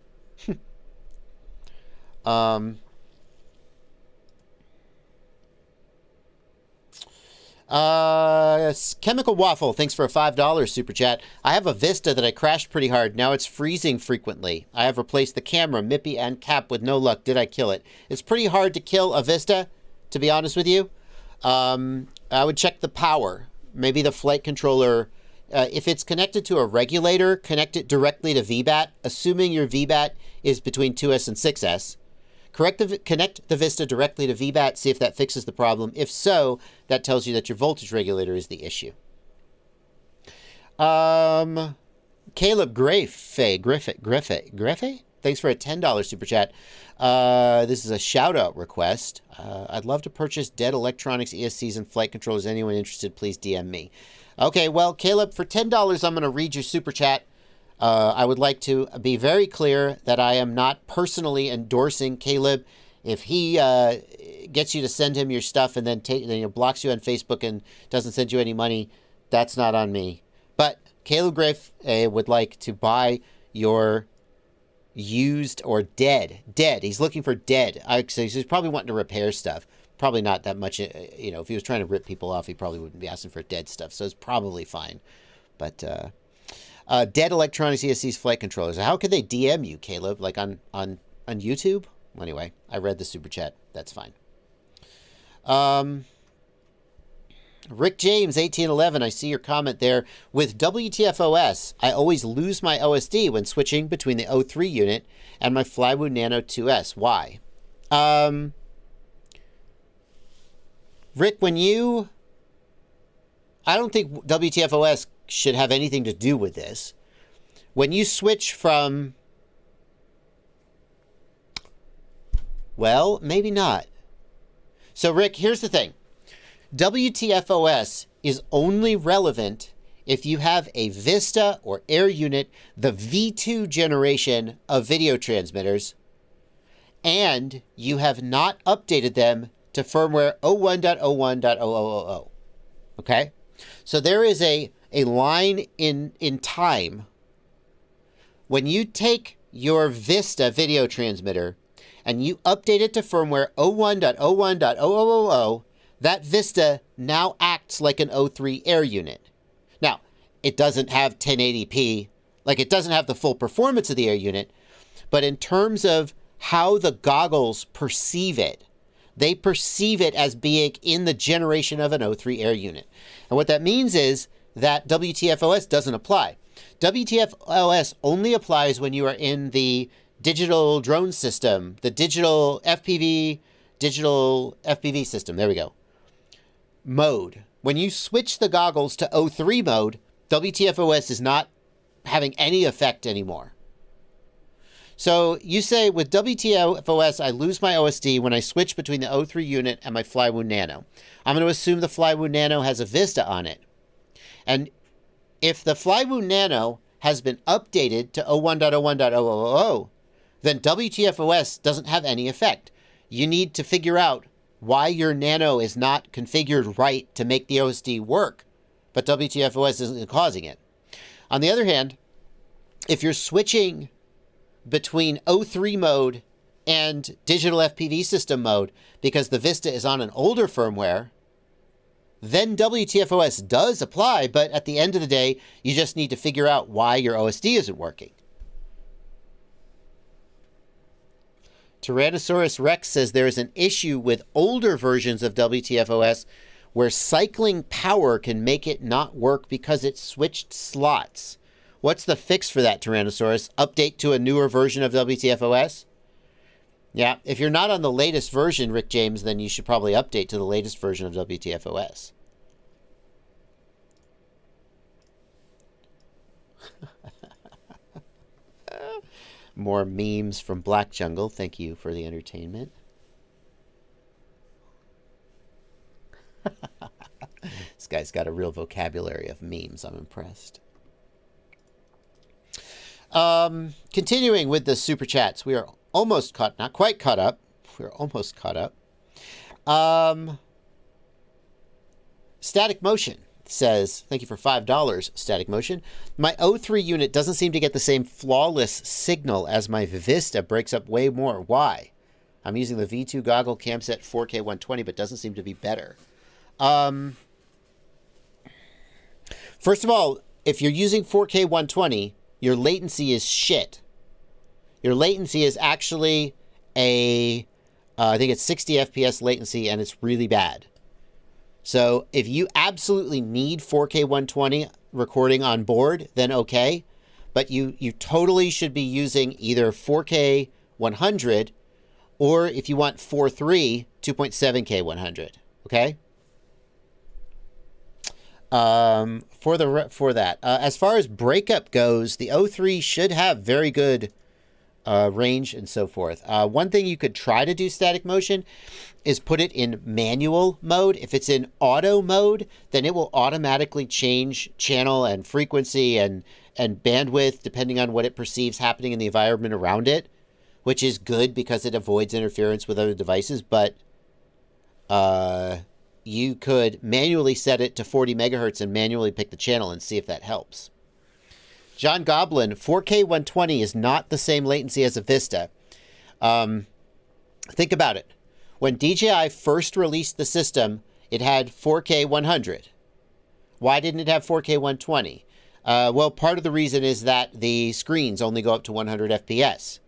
Chemical Waffle, thanks for a $5 super chat. I have a Vista that I crashed pretty hard. Now it's freezing frequently. I have replaced the camera, MIPI, and cap with no luck. Did I kill it? It's pretty hard to kill a Vista, to be honest with you. I would check the power. Maybe the flight controller, if it's connected to a regulator, connect it directly to VBAT, assuming your VBAT is between 2S and 6S. Connect the Vista directly to VBAT, see if that fixes the problem. If so, that tells you that your voltage regulator is the issue. Caleb Greffe, thanks for a $10 super chat. This is a shout-out request. I'd love to purchase dead electronics, ESCs, and flight controllers. Anyone interested, please DM me. Okay, well, Caleb, for $10, I'm going to read your super chat. I would like to be very clear that I am not personally endorsing Caleb. If he gets you to send him your stuff and then blocks you on Facebook and doesn't send you any money, that's not on me. But Caleb Griff would like to buy your used or dead. He's looking for dead. So he's probably wanting to repair stuff. Probably not that much. If he was trying to rip people off, he probably wouldn't be asking for dead stuff. So it's probably fine. But dead electronics ESC's flight controllers. How could they DM you, Caleb? Like on YouTube? Anyway, I read the super chat. That's fine. Rick James 1811, I see your comment there. With WTFOS, I always lose my OSD when switching between the O3 unit and my Flywood Nano 2S. Why? Rick, I don't think WTFOS should have anything to do with this. When you switch from, well, maybe not. So Rick, here's the thing. WTFOS is only relevant if you have a Vista or Air unit, the V2 generation of video transmitters, and you have not updated them to firmware 01.01.0000. Okay? So there is a line in time when you take your Vista video transmitter and you update it to firmware 01.01.0000, that Vista now acts like an O3 Air unit. Now, it doesn't have 1080p, like it doesn't have the full performance of the Air unit, but in terms of how the goggles perceive it, they perceive it as being in the generation of an O3 Air unit. And what that means is that WTFOS doesn't apply. WTFOS only applies when you are in the digital drone system, the digital FPV system. There we go. Mode. When you switch the goggles to O3 mode, WTFOS is not having any effect anymore. So you say with WTFOS, I lose my OSD when I switch between the O3 unit and my Flywood Nano. I'm going to assume the Flywood Nano has a Vista on it. And if the Flywood Nano has been updated to 01.01.000, then WTFOS doesn't have any effect. You need to figure out why your Nano is not configured right to make the OSD work, but WTFOS isn't causing it. On the other hand, if you're switching between O3 mode and digital FPV system mode because the Vista is on an older firmware, then WTFOS does apply, but at the end of the day, you just need to figure out why your OSD isn't working. Tyrannosaurus Rex says there is an issue with older versions of WTFOS where cycling power can make it not work because it switched slots. What's the fix for that, Tyrannosaurus? Update to a newer version of WTFOS? Yeah, if you're not on the latest version, Rick James, then you should probably update to the latest version of WTFOS. More memes from Black Jungle. Thank you for the entertainment. This guy's got a real vocabulary of memes. I'm impressed. Continuing with the super chats. We are almost caught, not quite caught up. We're almost caught up. Static Motion says, thank you for $5, Static Motion. My O3 unit doesn't seem to get the same flawless signal as my Vista. Breaks up way more. Why? I'm using the V2 goggle camset 4K 120, but doesn't seem to be better. First of all, if you're using 4K 120, your latency is shit. Your latency is actually I think it's 60 FPS latency, and it's really bad. So if you absolutely need 4K 120 recording on board, then okay. But you totally should be using either 4K 100 or if you want 4.3, 2.7K 100. Okay? For that. As far as breakup goes, the O3 should have very good range and so forth. One thing you could try to do, Static Motion, is put it in manual mode. If it's in auto mode, then it will automatically change channel and frequency and bandwidth depending on what it perceives happening in the environment around it, which is good because it avoids interference with other devices. But you could manually set it to 40 megahertz and manually pick the channel and see if that helps. John Goblin, 4K 120 is not the same latency as a Vista. Think about it. When DJI first released the system, it had 4K 100. Why didn't it have 4K 120? Well, part of the reason is that the screens only go up to 100 FPS.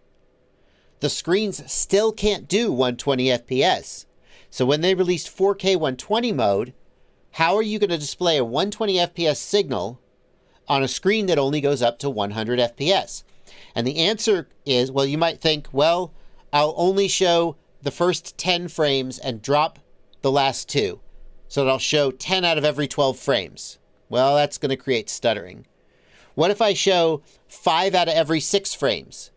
The screens still can't do 120 FPS. So when they released 4K 120 mode, how are you going to display a 120 FPS signal on a screen that only goes up to 100 FPS? And the answer is, well, you might think, well, I'll only show the first 10 frames and drop the last 2. So that I'll show 10 out of every 12 frames. Well, that's going to create stuttering. What if I show 5 out of every 6 frames?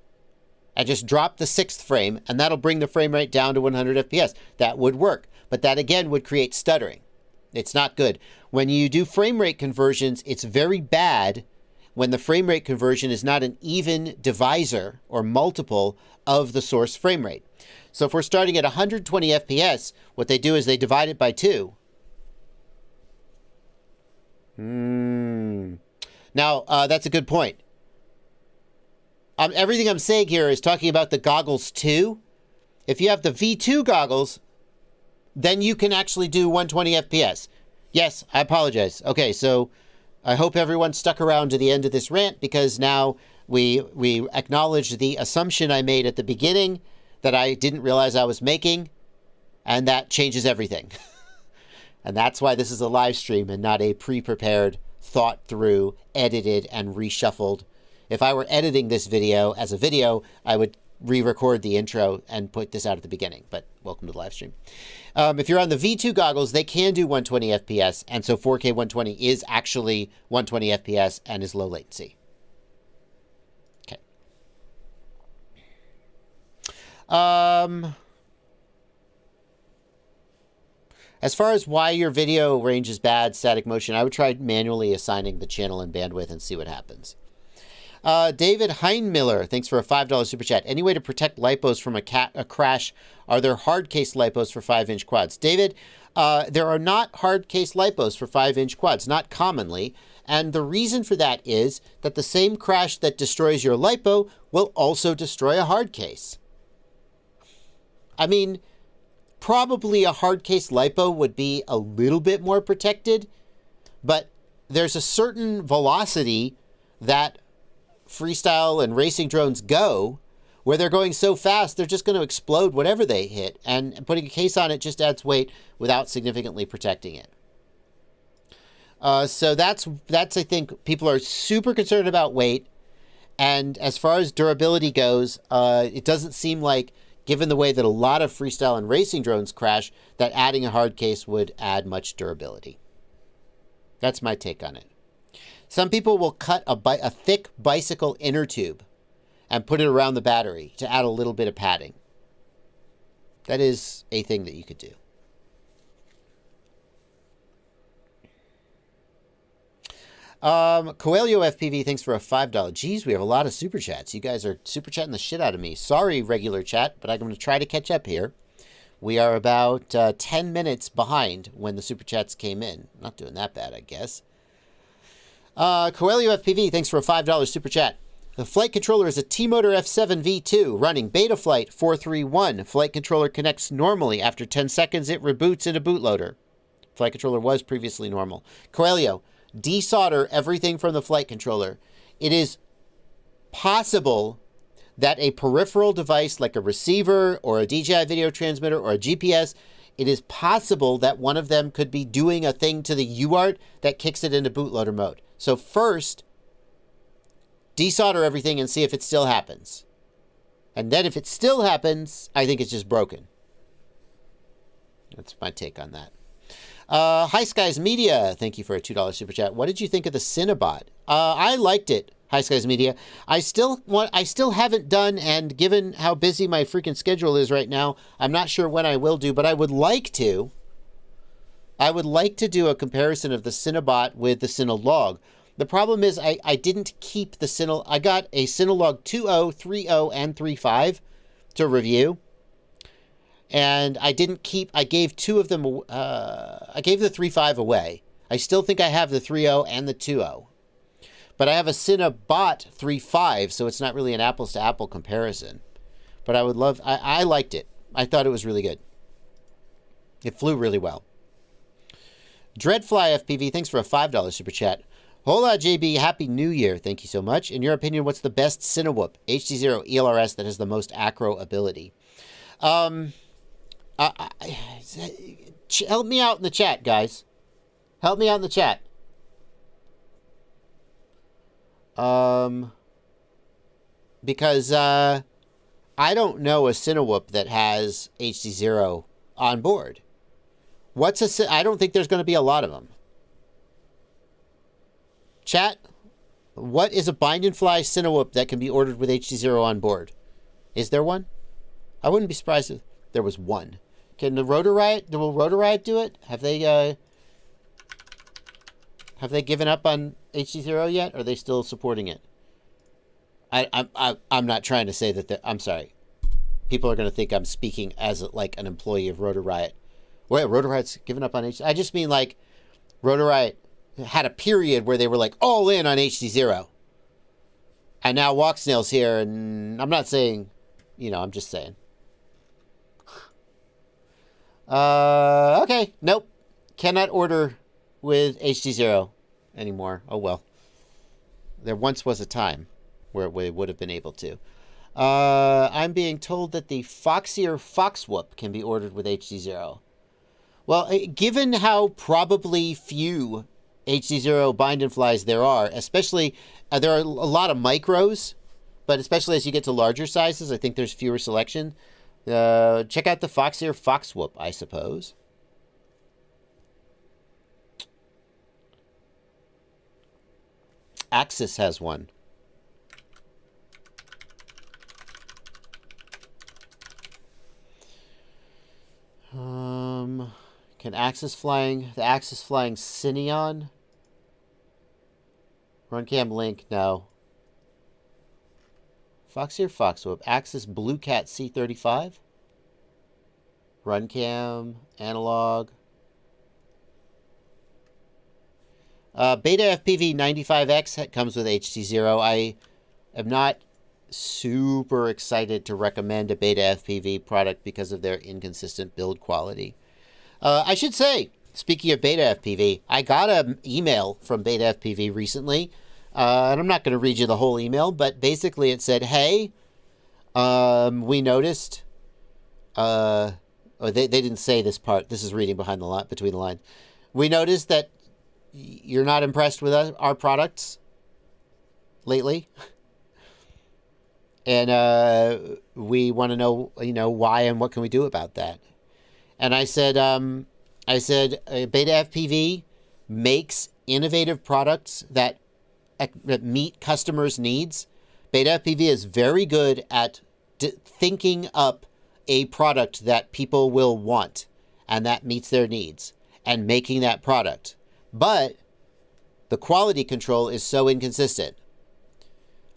I just drop the 6th frame, and that'll bring the frame rate down to 100 FPS. That would work, but that again would create stuttering. It's not good. When you do frame rate conversions, it's very bad when the frame rate conversion is not an even divisor or multiple of the source frame rate. So if we're starting at 120 FPS, what they do is they divide it by 2. Now, that's a good point. Everything I'm saying here is talking about the goggles 2. If you have the V2 goggles, then you can actually do 120 FPS. Yes, I apologize. Okay, so I hope everyone stuck around to the end of this rant, because now we acknowledge the assumption I made at the beginning that I didn't realize I was making, and that changes everything. And that's why this is a live stream and not a pre-prepared, thought through, edited, and reshuffled. If I were editing this video as a video, I would re-record the intro and put this out at the beginning, but welcome to the live stream. If you're on the V2 goggles, they can do 120 FPS, and so 4K 120 is actually 120 FPS and is low latency. Okay. As far as why your video range is bad, static motion, I would try manually assigning the channel and bandwidth and see what happens. David Heinmiller, thanks for a $5 super chat. Any way to protect lipos from a crash? Are there hard case lipos for 5-inch quads? David, there are not hard case lipos for 5-inch quads, not commonly. And the reason for that is that the same crash that destroys your lipo will also destroy a hard case. I mean, probably a hard case lipo would be a little bit more protected, but there's a certain velocity that freestyle and racing drones go where they're going so fast they're just going to explode whatever they hit, and putting a case on it just adds weight without significantly protecting it. So that's I think people are super concerned about weight, and as far as durability goes, it doesn't seem like, given the way that a lot of freestyle and racing drones crash, that adding a hard case would add much durability. That's my take on it. Some people will cut a thick bicycle inner tube and put it around the battery to add a little bit of padding. That is a thing that you could do. Coelho FPV, thanks for a $5. Geez, we have a lot of super chats. You guys are super chatting the shit out of me. Sorry, regular chat, but I'm going to try to catch up here. We are about 10 minutes behind when the super chats came in. Not doing that bad, I guess. Coelho FPV, thanks for a $5 super chat. The flight controller is a T-Motor F7 V2 running Betaflight 431. Flight controller connects normally. After 10 seconds, it reboots into bootloader. Flight controller was previously normal. Coelho, desolder everything from the flight controller. It is possible that a peripheral device like a receiver or a DJI video transmitter or a GPS, it is possible that one of them could be doing a thing to the UART that kicks it into bootloader mode. So first, desolder everything and see if it still happens. And then if it still happens, I think it's just broken. That's my take on that. Hi Skies Media, thank you for a $2 super chat. What did you think of the Cinebot? I liked it. Hi Skies Media. I still haven't done, and given how busy my freaking schedule is right now, I'm not sure when I will do, but I would like to. I would like to do a comparison of the Cinebot with the Cinelog. The problem is I didn't keep the Cinel. I got a Cinelog 2.0, 3.0, and 3.5 to review. And I didn't keep, I gave two of them, I gave the 3.5 away. I still think I have the 3.0 and the 2.0. But I have a Cinebot 3.5, so it's not really an apples-to-apple comparison. But I would love... I liked it. I thought it was really good. It flew really well. Dreadfly FPV, thanks for a $5 super chat. Hola, JB. Happy New Year. Thank you so much. In your opinion, what's the best Cinewhoop HDZero ELRS that has the most acro ability? Help me out in the chat, guys. Help me out in the chat. Because I don't know a Cinewhoop that has HDZero on board. I don't think there's going to be a lot of them. Chat, what is a bind and fly Cinewhoop that can be ordered with HDZero on board? Is there one? I wouldn't be surprised if there was one. Can the Rotor Riot, will Rotor Riot do it? Have they given up on HDZero yet? Or are they still supporting it? I'm not trying to say that I'm sorry. People are going to think I'm speaking as like an employee of Rotor Riot. Wait, Rotor Riot's given up on HDZero? I just mean like Rotor Riot had a period where they were like all in on HDZero. And now Walksnail's here, and I'm not saying, I'm just saying. Okay, nope. Cannot order with HDZero anymore. Oh well. There once was a time where we would have been able to. I'm being told that the Foxier Foxwhoop can be ordered with HDZero. Well, given how probably few HDZero bind and flies there are, especially, there are a lot of micros, but especially as you get to larger sizes, I think there's fewer selection. Check out the Foxier Foxwhoop, I suppose. Axis has one. Can Axis flying... The Axis flying Cineon? Runcam Link, no. Foxier Foxwhoop. Axis Blue Cat C35? Runcam, Analog. Beta FPV 95X comes with HDZero. I am not super excited to recommend a Beta FPV product because of their inconsistent build quality. I should say, speaking of Beta FPV, I got an email from Beta FPV recently, and I'm not going to read you the whole email, but basically it said, hey, we noticed, they didn't say this part, this is reading between the lines. We noticed that you're not impressed with our products lately. And we want to know, why and what can we do about that? And I said, Beta FPV makes innovative products that meet customers' needs. Beta FPV is very good at thinking up a product that people will want and that meets their needs and making that product. But the quality control is so inconsistent.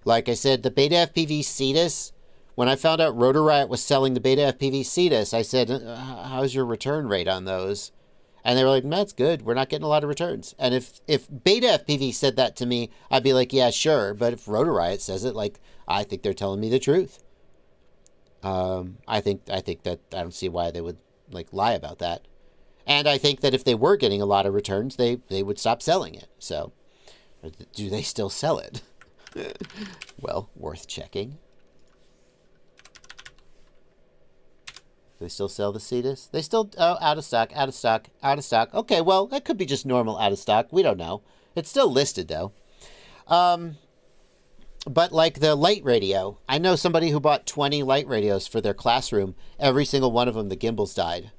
Like I said, the Beta FPV Cetus, when I found out Rotor Riot was selling the Beta FPV Cetus, I said, how's your return rate on those? And they were like, that's good. We're not getting a lot of returns. And if Beta FPV said that to me, I'd be like, yeah, sure. But if Rotor Riot says it, I think they're telling me the truth. I think that I don't see why they would lie about that. And I think that if they were getting a lot of returns, they would stop selling it. So, do they still sell it? Well, worth checking. Do they still sell the Cetus? They still... Oh, out of stock, out of stock, out of stock. Okay, well, that could be just normal out of stock. We don't know. It's still listed, though. But like the light radio, I know somebody who bought 20 light radios for their classroom. Every single one of them, the gimbals died.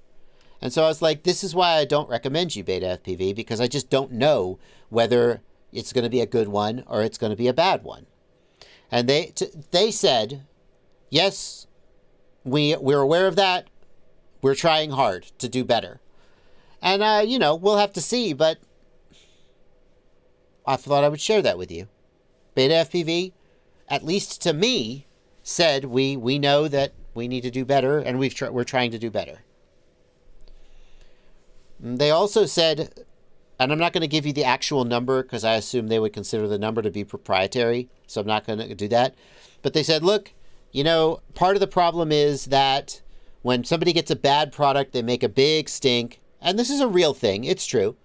And so I was like, this is why I don't recommend you Beta FPV, because I just don't know whether it's going to be a good one or it's going to be a bad one. And they said, yes, we're aware of that. We're trying hard to do better. And, we'll have to see, but I thought I would share that with you. Beta FPV, at least to me, said we know that we need to do better, and we're trying to do better. They also said and I'm not going to give you the actual number because I assume they would consider the number to be proprietary. So I'm not going to do that. But they said, look, part of the problem is that when somebody gets a bad product, they make a big stink. And this is a real thing. It's true.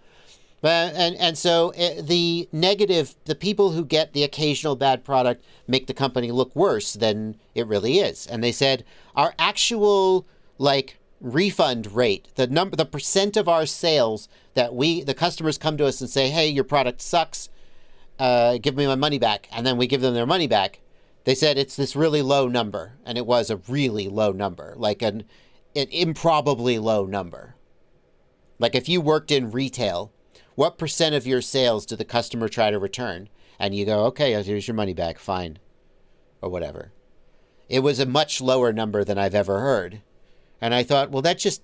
And so the negative, the people who get the occasional bad product make the company look worse than it really is. And they said our actual refund rate, the percent of our sales that the customers come to us and say, hey, your product sucks, give me my money back. And then we give them their money back. They said it's this really low number. And it was a really low number, like an improbably low number. Like if you worked in retail, what percent of your sales do the customer try to return? And you go, okay, here's your money back, fine. Or whatever. It was a much lower number than I've ever heard. And I thought, well, that just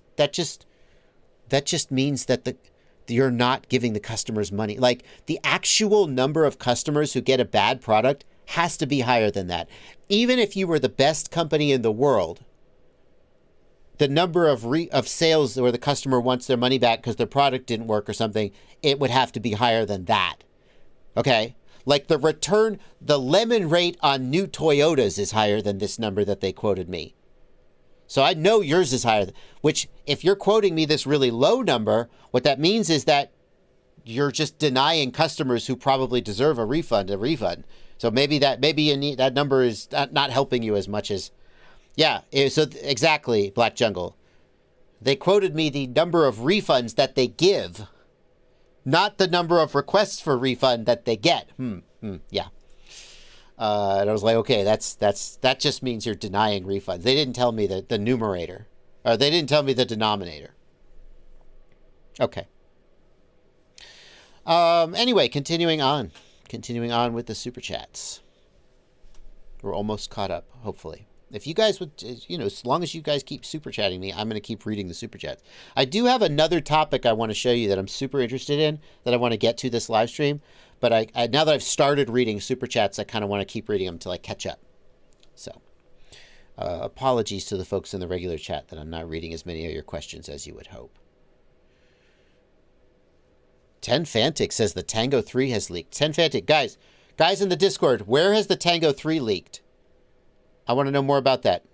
means that you're not giving the customers money. Like the actual number of customers who get a bad product has to be higher than that. Even if you were the best company in the world, the number of sales where the customer wants their money back because their product didn't work or something, it would have to be higher than that. Okay? Like the lemon rate on new Toyotas is higher than this number that they quoted me. So I know yours is higher, which if you're quoting me this really low number, what that means is that you're just denying customers who probably deserve a refund. So maybe that number is not helping you as much as, yeah. So exactly, Black Jungle. They quoted me the number of refunds that they give, not the number of requests for refund that they get. Yeah. And I was like, okay, that just means you're denying refunds. They didn't tell me the numerator, or they didn't tell me the denominator. Okay. Anyway, continuing on with the super chats. We're almost caught up, hopefully. If you guys would, as long as you guys keep super chatting me, I'm going to keep reading the super chats. I do have another topic I want to show you that I'm super interested in that I want to get to this live stream. But I now that I've started reading super chats, I kind of want to keep reading them until I catch up. So, apologies to the folks in the regular chat that I'm not reading as many of your questions as you would hope. 10 Fantic says the Tango 3 has leaked. 10 Fantic, guys in the Discord, where has the Tango 3 leaked? I want to know more about that.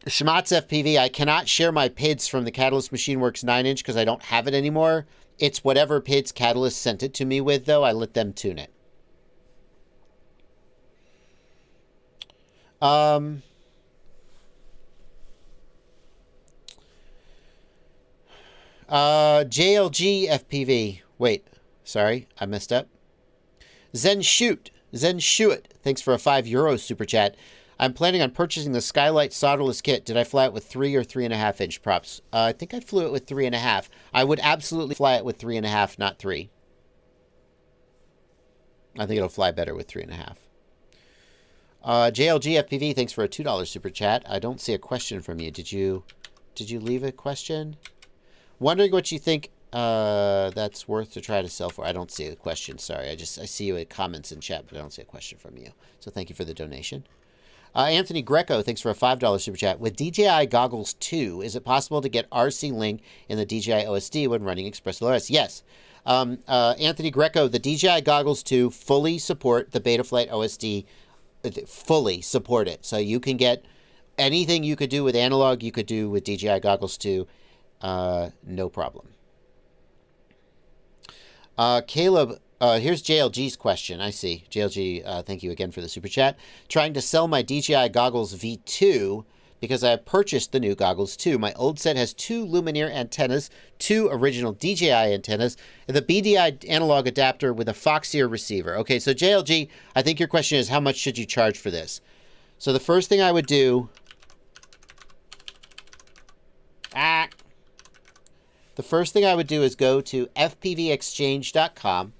Schmatz FPV, I cannot share my PIDs from the Catalyst Machine Works 9-inch because I don't have it anymore. It's whatever PIDs Catalyst sent it to me with, though. I let them tune it. JLG FPV. Wait, sorry, I messed up. Zen Shoot, thanks for a €5 super chat. I'm planning on purchasing the Skylight solderless kit. Did I fly it with 3 or 3.5 inch props? I think I flew it with 3.5. I would absolutely fly it with 3.5, not 3. I think it'll fly better with 3.5. JLG FPV, thanks for a $2 super chat. I don't see a question from you. Did you leave a question? Wondering what you think that's worth to try to sell for. I don't see a question. Sorry. I see you in comments in chat, but I don't see a question from you. So thank you for the donation. Anthony Greco, thanks for a $5 super chat. With DJI Goggles 2, is it possible to get RC Link in the DJI OSD when running ExpressLRS? Yes. Anthony Greco, the DJI Goggles 2 fully support the Betaflight OSD, fully support it. So you can get anything you could do with analog, you could do with DJI Goggles 2, no problem. Caleb, here's JLG's question. I see. JLG, thank you again for the super chat. Trying to sell my DJI Goggles V2 because I have purchased the new Goggles 2. My old set has 2 Lumineer antennas, 2 original DJI antennas, and the BDI analog adapter with a Foxier receiver. Okay, so JLG, I think your question is how much should you charge for this? So the first thing I would do... The first thing I would do is go to fpvexchange.com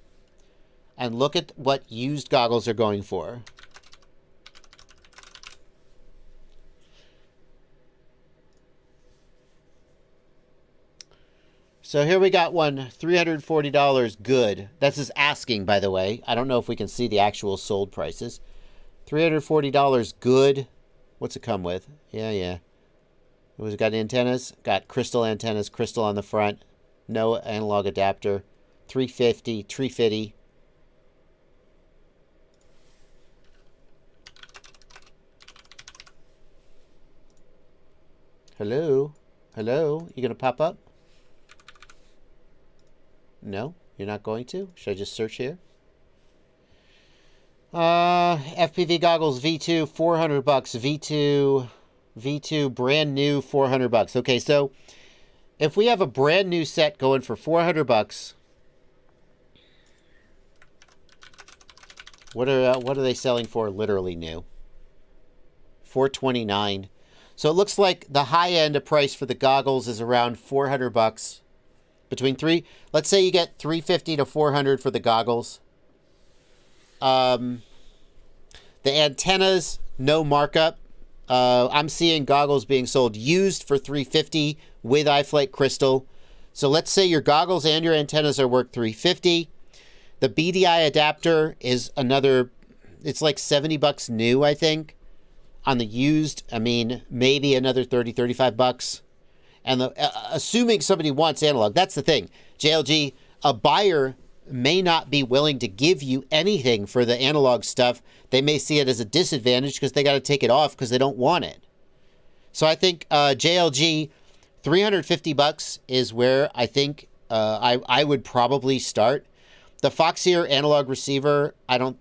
and look at what used goggles are going for. So here we got one, $340 good. That's his asking, by the way. I don't know if we can see the actual sold prices. $340 good. What's it come with? Yeah. It got antennas, got crystal antennas, crystal on the front. No analog adapter. 350, 350. Hello? Hello? You gonna pop up? No? You're not going to? Should I just search here? FPV goggles V2, 400 bucks. V2 brand new, 400 bucks. Okay, so if we have a brand new set going for 400 bucks, what are they selling for literally new? 429. So it looks like the high end of price for the goggles is around 400 bucks. Let's say you get 350 to 400 for the goggles. The antennas, no markup. I'm seeing goggles being sold used for 350 with iFlight crystal. So let's say your goggles and your antennas are worth 350. The BDI adapter is another, it's like 70 bucks new, I think. On the used, I mean, maybe another 30, 35 bucks. And assuming somebody wants analog, that's the thing. JLG, a buyer may not be willing to give you anything for the analog stuff. They may see it as a disadvantage because they got to take it off because they don't want it. So I think JLG, 350 bucks is where I think I would probably start. The Foxier analog receiver, I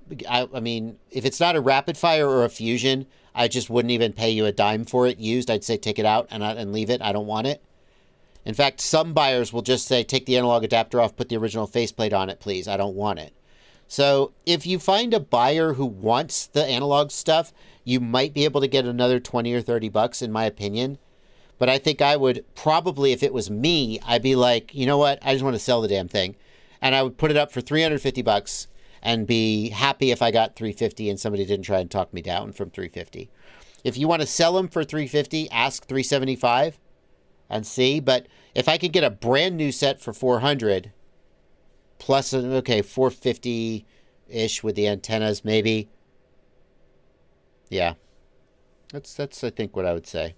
mean, if it's not a rapid fire or a fusion, I just wouldn't even pay you a dime for it used. I'd say take it out and leave it. I don't want it. In fact, some buyers will just say, take the analog adapter off, put the original faceplate on it, please. I don't want it. So if you find a buyer who wants the analog stuff, you might be able to get another 20 or 30 bucks, in my opinion. But I think I would probably, if it was me, I'd be like, you know what? I just want to sell the damn thing. And I would put it up for 350 bucks and be happy if I got 350 and somebody didn't try and talk me down from 350. If you want to sell them for 350, ask 375 and see. But if I could get a brand new set for 400 plus, okay, 450-ish with the antennas, maybe. Yeah. That's I think what I would say.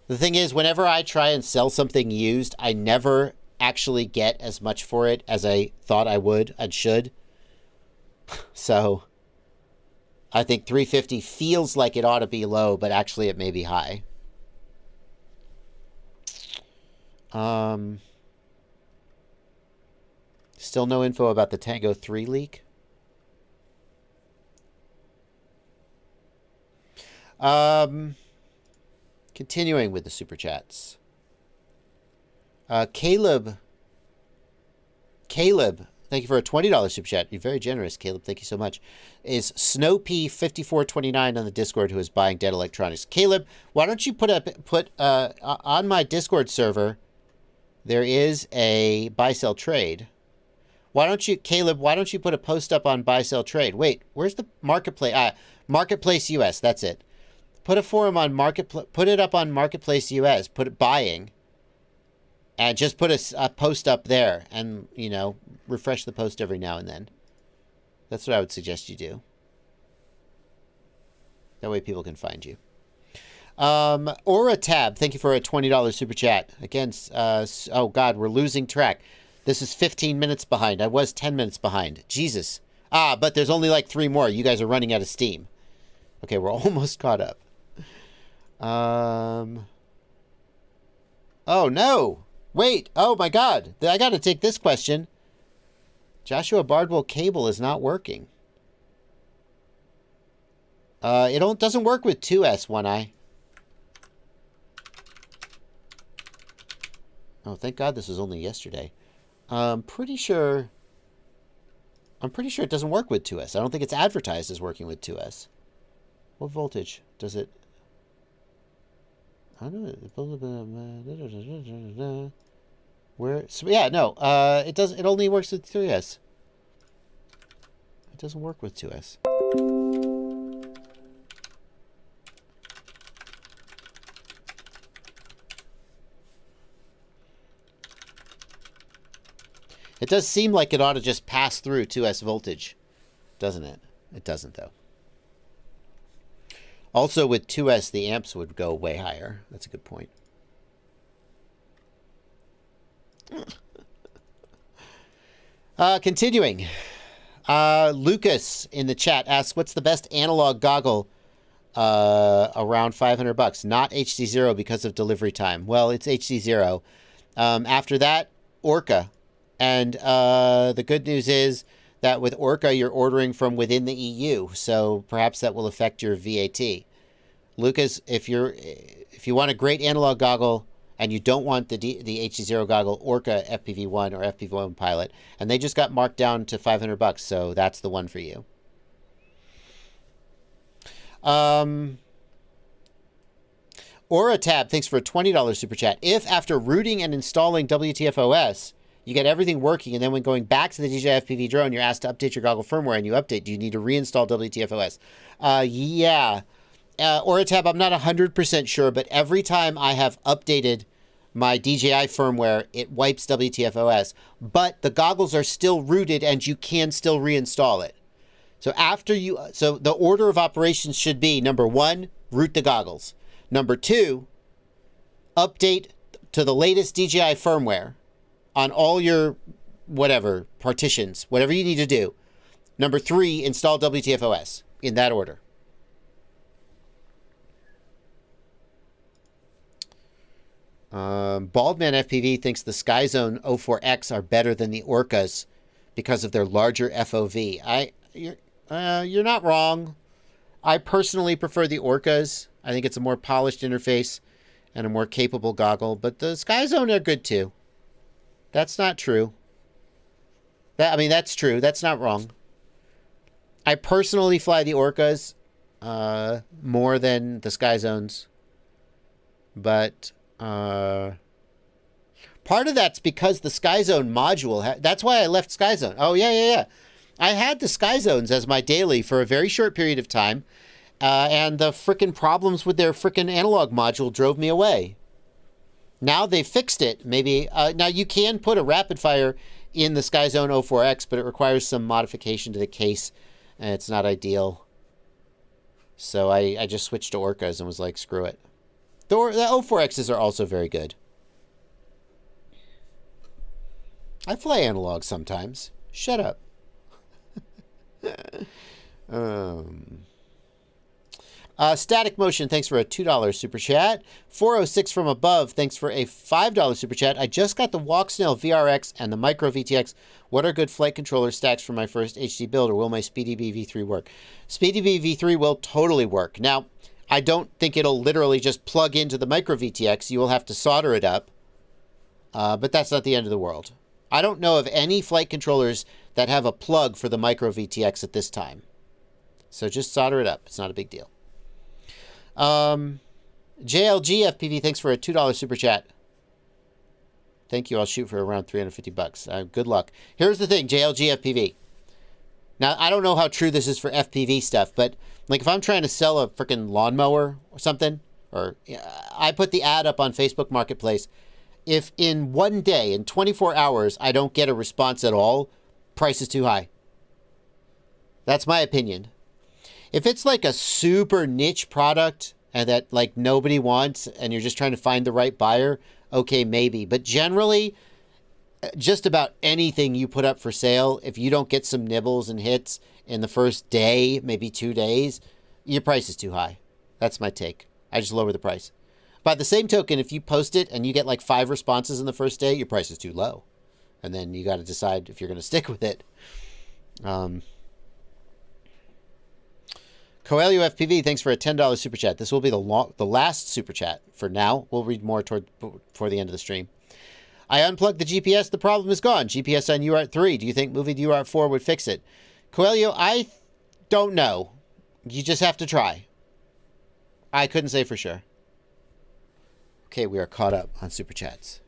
The thing is, whenever I try and sell something used, I never actually get as much for it as I thought I would and should. So I think 350 feels like it ought to be low, but actually it may be high. Still no info about the Tango 3 leak. Continuing with the super chats. Caleb, thank you for a $20 super chat. You're very generous, Caleb. Thank you so much. Is Snowp5429 on the Discord who is buying dead electronics. Caleb, why don't you put on my Discord server, there is a buy-sell trade. Caleb, why don't you put a post up on buy-sell trade? Wait, where's the marketplace? Marketplace US, that's it. Put a forum on put it up on Marketplace US, put it buying, and just put a post up there and, you know, refresh the post every now and then. That's what I would suggest you do. That way people can find you. Aura Tab, thank you for a $20 super chat. Again, oh God, we're losing track. This is 15 minutes behind. I was 10 minutes behind. Jesus. But there's only like 3 more. You guys are running out of steam. Okay, we're almost caught up. Oh no! Wait! Oh my God! I got to take this question. Joshua Bardwell cable is not working. It doesn't work with 2S, One Eye. Oh, thank God this was only yesterday. I'm pretty sure it doesn't work with 2S. I don't think it's advertised as working with 2S. What voltage does it? I don't know. Where? So yeah, no. It does. It only works with 3S. It doesn't work with 2S. It does seem like it ought to just pass through 2S voltage, doesn't it? It doesn't, though. Also, with 2S, the amps would go way higher. That's a good point. Continuing. Lucas in the chat asks, what's the best analog goggle around $500? Not HDZero because of delivery time. Well, it's HDZero. After that, Orca. And the good news is that with Orca, you're ordering from within the EU. So perhaps that will affect your VAT. Lucas, if you want a great analog goggle and you don't want the HDZero goggle, Orca FPV-1 or FPV-1 Pilot, and they just got marked down to $500, so that's the one for you. Aura Tab, thanks for a $20 super chat. If after rooting and installing WTFOS, you get everything working, and then when going back to the DJI FPV drone, you're asked to update your goggle firmware, and you update, do you need to reinstall WTFOS? Yeah. Aura Tab, I'm not 100% sure, but every time I have updated my DJI firmware, it wipes WTFOS. But the goggles are still rooted, and you can still reinstall it. So the order of operations should be, number 1, root the goggles. Number 2, update to the latest DJI firmware on all your whatever partitions, whatever you need to do. Number 3, install WTFOS in that order. Baldman FPV thinks the Skyzone O4X are better than the Orcas because of their larger FOV. You're not wrong. I personally prefer the Orcas. I think it's a more polished interface and a more capable goggle, but the Skyzone are good too. That's not true. That's true. That's not wrong. I personally fly the Orcas more than the Skyzones, but part of that's because the Skyzone module, that's why I left Skyzone. Oh, yeah. I had the Skyzones as my daily for a very short period of time, and the frickin' problems with their frickin' analog module drove me away. Now they fixed it. Maybe now you can put a rapid fire in the Skyzone O4X, but it requires some modification to the case, and it's not ideal. So I just switched to Orcas and was like, screw it. The O4Xs are also very good. I fly analog sometimes. Shut up. Static Motion, thanks for a $2 super chat. 406 from above, thanks for a $5 super chat. I just got the Walksnail VRX and the Micro VTX. What are good flight controller stacks for my first HD build, or will my SpeedyBee V3 work? SpeedyBee V3 will totally work. Now, I don't think it'll literally just plug into the Micro VTX. You will have to solder it up, but that's not the end of the world. I don't know of any flight controllers that have a plug for the Micro VTX at this time. So just solder it up. It's not a big deal. JLG FPV, thanks for a $2 super chat. Thank you. I'll shoot for around $350. Good luck. Here's the thing, JLG FPV. Now, I don't know how true this is for FPV stuff, but like if I'm trying to sell a freaking lawnmower or something, or I put the ad up on Facebook Marketplace. If in one day, in 24 hours, I don't get a response at all, price is too high. That's my opinion. If it's like a super niche product and that like nobody wants and you're just trying to find the right buyer, okay, maybe. But generally, just about anything you put up for sale, if you don't get some nibbles and hits in the first day, maybe 2 days, your price is too high. That's my take. I just lower the price. By the same token, if you post it and you get like 5 responses in the first day, your price is too low. And then you got to decide if you're going to stick with it. Coelho FPV, thanks for a $10 super chat. This will be the last super chat for now. We'll read more before the end of the stream. I unplugged the GPS. The problem is gone. GPS on UART 3. Do you think moving to UART 4 would fix it? Coelho, I don't know. You just have to try. I couldn't say for sure. Okay, we are caught up on super chats.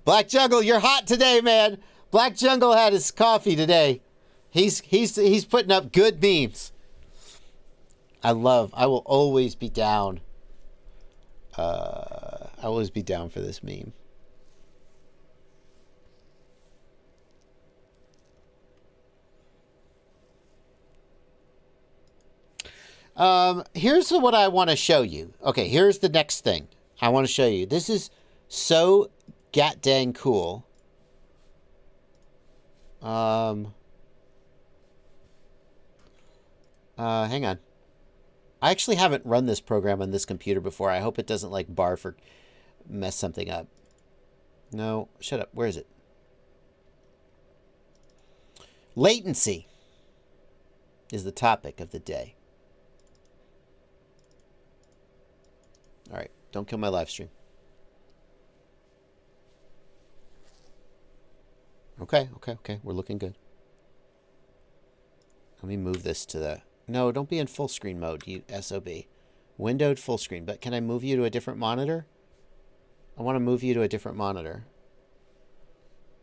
Black Jungle, you're hot today, man. Black Jungle had his coffee today. He's putting up good memes. I will always be down. I'll always be down for this meme. Here's what I want to show you. Okay, here's the next thing I want to show you. This is so gat dang cool. Hang on. I actually haven't run this program on this computer before. I hope it doesn't like barf or mess something up. No, shut up. Where is it? Latency is the topic of the day. All right, don't kill my live stream. Okay, we're looking good. Let me move this to the... No, don't be in full screen mode, you SOB. Windowed full screen, but can I move you to a different monitor? I want to move you to a different monitor.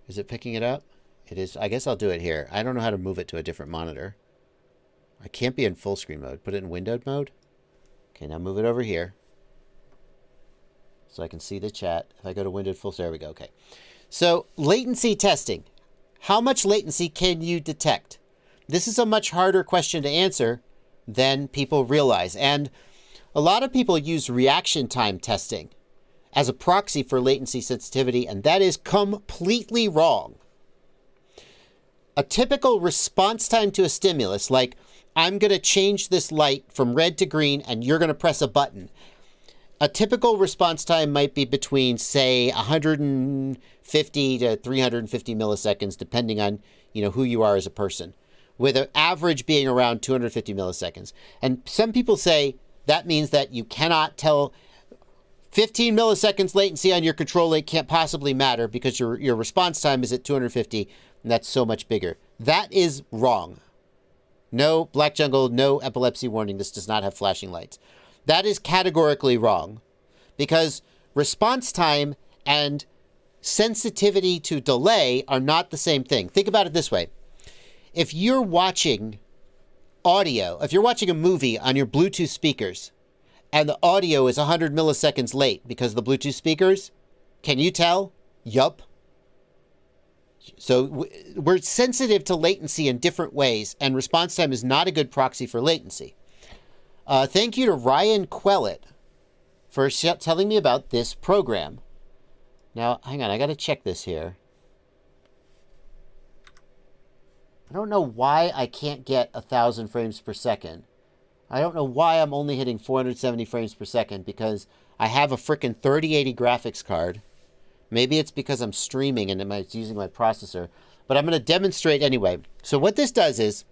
Is it picking it up? It is. I guess I'll do it here. I don't know how to move it to a different monitor. I can't be in full screen mode. Put it in windowed mode. Okay, now move it over here. So I can see the chat. If I go to windowed full, there we go. Okay. So latency testing. How much latency can you detect? This is a much harder question to answer than people realize. And a lot of people use reaction time testing as a proxy for latency sensitivity, and that is completely wrong. A typical response time to a stimulus, like I'm going to change this light from red to green and you're going to press a button. A typical response time might be between, say, 150 to 350 milliseconds, depending on, who you are as a person, with an average being around 250 milliseconds. And some people say that means that you cannot tell 15 milliseconds latency on your control link can't possibly matter because your response time is at 250, and that's so much bigger. That is wrong. No, Black Jungle, no epilepsy warning. This does not have flashing lights. That is categorically wrong because response time and sensitivity to delay are not the same thing. Think about it this way. If you're watching audio, if you're watching a movie on your Bluetooth speakers and the audio is 100 milliseconds late because of the Bluetooth speakers, can you tell? Yup. So we're sensitive to latency in different ways, and response time is not a good proxy for latency. Thank you to Ryan Quellet for telling me about this program. Now, hang on, I got to check this here. I don't know why I can't get 1,000 frames per second. I don't know why I'm only hitting 470 frames per second because I have a frickin' 3080 graphics card. Maybe it's because I'm streaming and it's using my processor. But I'm going to demonstrate anyway. So what this does is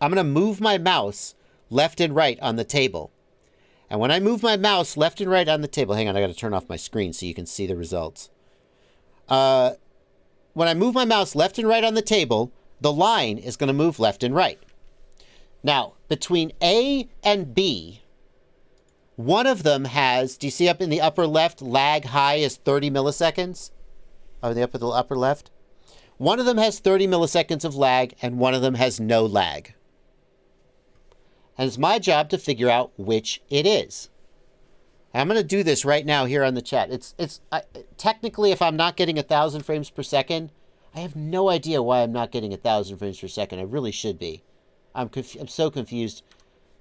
I'm going to move my mouse left and right on the table. And when I move my mouse left and right on the table, hang on, I got to turn off my screen so you can see the results. When I move my mouse left and right on the table, the line is going to move left and right. Now, between A and B, one of them has, do you see up in the upper left, lag high is 30 milliseconds? Oh, the upper left? One of them has 30 milliseconds of lag, and one of them has no lag. And it's my job to figure out which it is. I'm going to do this right now here on the chat. Technically, if I'm not getting 1,000 frames per second, I have no idea why I'm not getting 1,000 frames per second. I really should be. I'm so confused.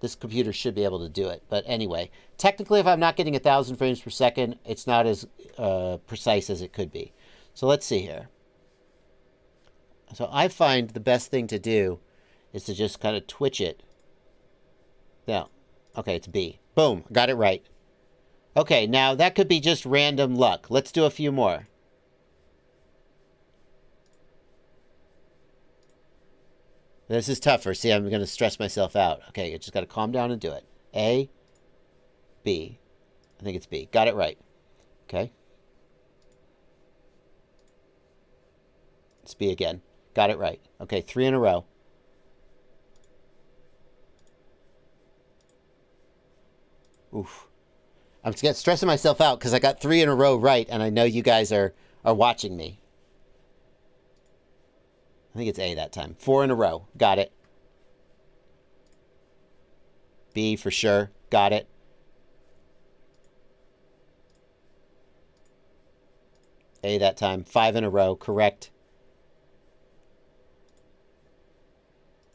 This computer should be able to do it. But anyway, technically, if I'm not getting 1,000 frames per second, it's not as precise as it could be. So let's see here. So I find the best thing to do is to just kind of twitch it. Now, okay, it's B. Boom, got it right. Okay, now that could be just random luck. Let's do a few more. This is tougher. See, I'm going to stress myself out. Okay, you just got to calm down and do it. A, B. I think it's B. Got it right. Okay. It's B again. Got it right. Okay, 3 in a row. Oof. I'm stressing myself out because I got 3 in a row right, and I know you guys are watching me. I think it's A that time. 4 in a row. Got it. B for sure. Got it. A that time. 5 in a row. Correct.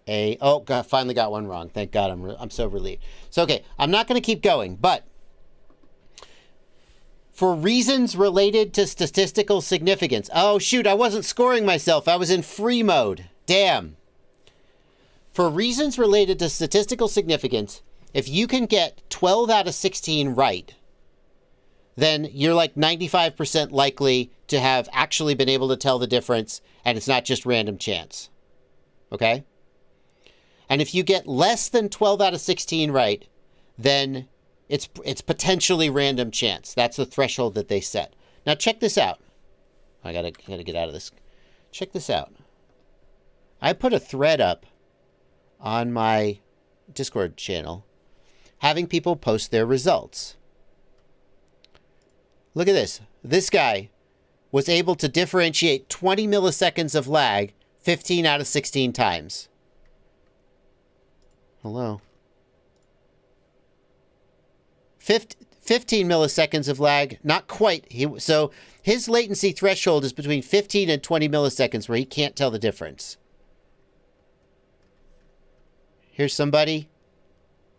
Oh, God, finally got one wrong. Thank God. I'm so relieved. So, okay, I'm not going to keep going, but for reasons related to statistical significance. Oh, shoot, I wasn't scoring myself. I was in free mode. Damn. For reasons related to statistical significance, if you can get 12 out of 16 right, then you're like 95% likely to have actually been able to tell the difference, and it's not just random chance. Okay? And if you get less than 12 out of 16 right, then it's potentially random chance. That's the threshold that they set. Now check this out. I gotta get out of this. Check this out. I put a thread up on my Discord channel having people post their results. Look at this. This guy was able to differentiate 20 milliseconds of lag 15 out of 16 times. Hello. 15 milliseconds of lag, not quite. So his latency threshold is between 15 and 20 milliseconds where he can't tell the difference. Here's somebody.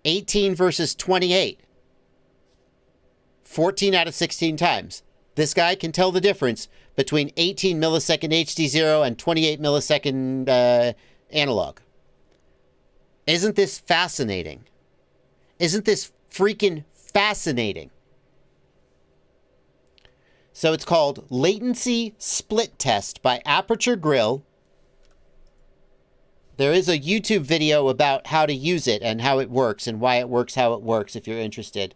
18 versus 28. 14 out of 16 times. This guy can tell the difference between 18 millisecond HDZero and 28 millisecond analog. Isn't this fascinating? Isn't this freaking fascinating? So it's called Latency Split Test by Aperture Grill. There is a YouTube video about how to use it and how it works and why it works how it works if you're interested.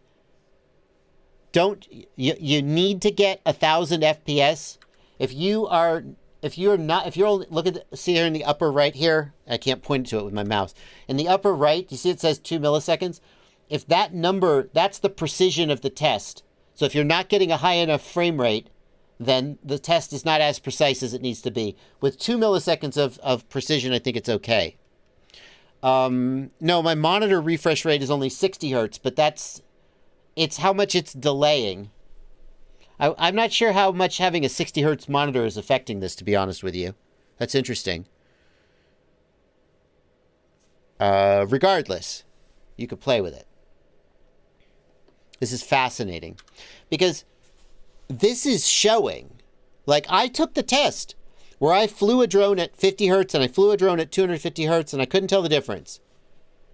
You need to get 1,000 FPS. If you're only, see here in the upper right here, I can't point to it with my mouse. In the upper right, you see it says 2 milliseconds? If that number, that's the precision of the test. So if you're not getting a high enough frame rate, then the test is not as precise as it needs to be. With 2 milliseconds of precision, I think it's okay. No, my monitor refresh rate is only 60 hertz, but it's how much it's delaying. I'm not sure how much having a 60 hertz monitor is affecting this, to be honest with you. That's interesting. Regardless, you could play with it. This is fascinating because this is showing, like I took the test where I flew a drone at 50 hertz and I flew a drone at 250 hertz and I couldn't tell the difference.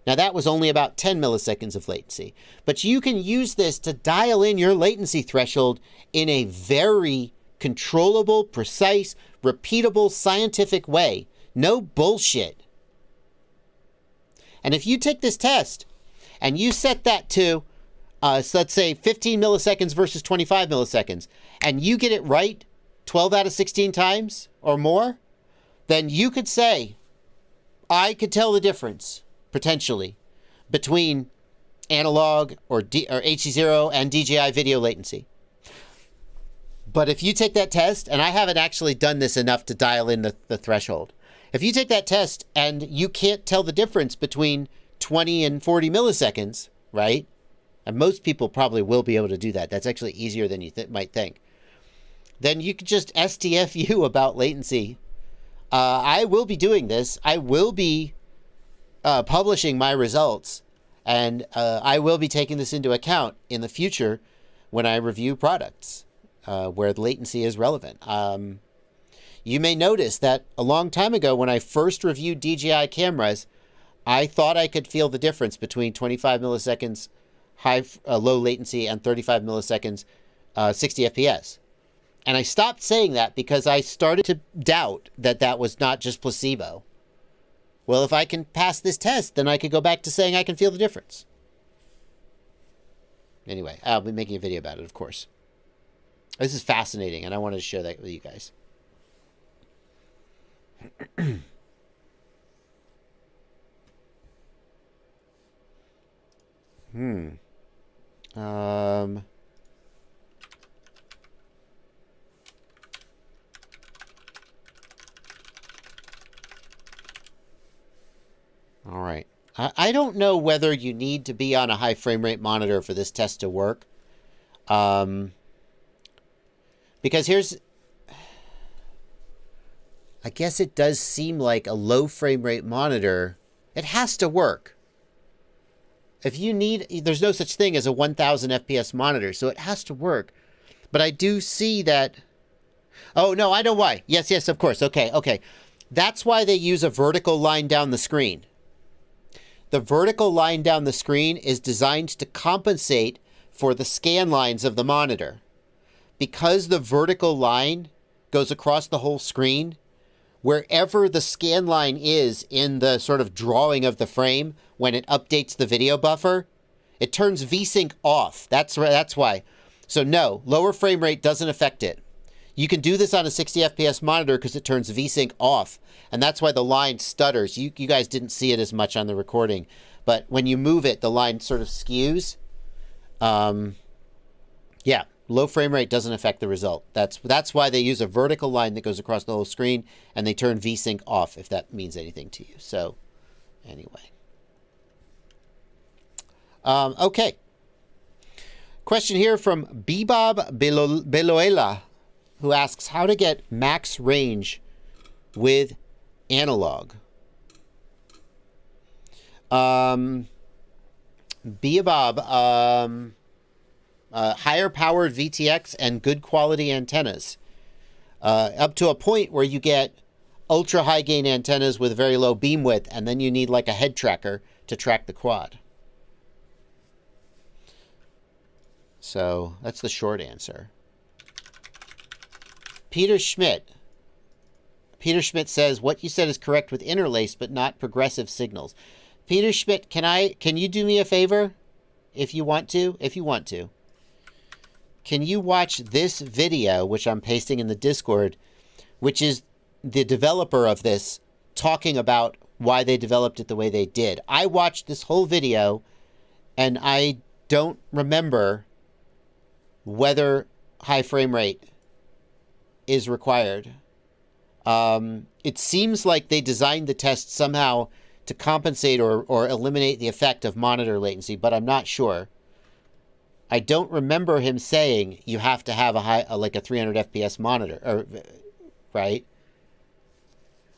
Now that was only about 10 milliseconds of latency, but you can use this to dial in your latency threshold in a very controllable, precise, repeatable, scientific way. No bullshit. And if you take this test and you set that to so let's say 15 milliseconds versus 25 milliseconds, and you get it right 12 out of 16 times or more, then you could say, I could tell the difference, potentially, between analog or HDZero and DJI video latency. But if you take that test, and I haven't actually done this enough to dial in the threshold, if you take that test and you can't tell the difference between 20 and 40 milliseconds, right? And most people probably will be able to do that. That's actually easier than you might think. Then you could just STFU about latency. I will be doing this. I will be publishing my results. And I will be taking this into account in the future when I review products where the latency is relevant. You may notice that a long time ago when I first reviewed DJI cameras, I thought I could feel the difference between 25 milliseconds low latency and 35 milliseconds, 60 FPS. And I stopped saying that because I started to doubt that that was not just placebo. Well, if I can pass this test, then I could go back to saying I can feel the difference. Anyway, I'll be making a video about it, of course. This is fascinating, and I wanted to share that with you guys. All right. I don't know whether you need to be on a high frame rate monitor for this test to work. Because I guess it does seem like a low frame rate monitor It has to work. If you need, there's no such thing as a 1000 FPS monitor, so it has to work. But I do see that. Oh, no, I know why. Yes, of course. Okay. That's why they use a vertical line down the screen. The vertical line down the screen is designed to compensate for the scan lines of the monitor. Because the vertical line goes across the whole screen, wherever the scan line is in the sort of drawing of the frame, when it updates the video buffer, it turns VSync off. That's why. So no, lower frame rate doesn't affect it. You can do this on a 60 FPS monitor because it turns VSync off. And that's why the line stutters. You guys didn't see it as much on the recording. But when you move it, the line sort of skews. Yeah, low frame rate doesn't affect the result. That's why they use a vertical line that goes across the whole screen, and they turn VSync off, if that means anything to you. So, anyway. Okay. Question here from Bebop Beloela, who asks how to get max range with analog. Bebop, higher powered VTX and good quality antennas, up to a point where you get ultra high gain antennas with very low beam width, and then you need like a head tracker to track the quad. So that's the short answer. Peter Schmidt says, what you said is correct with interlace, but not progressive signals. Peter Schmidt, can you do me a favor? If you want to. Can you watch this video, which I'm pasting in the Discord, which is the developer of this talking about why they developed it the way they did. I watched this whole video, and I don't remember whether high frame rate is required. It seems like they designed the test somehow to compensate or eliminate the effect of monitor latency, but I'm not sure. I don't remember him saying you have to have like a 300 FPS monitor, right?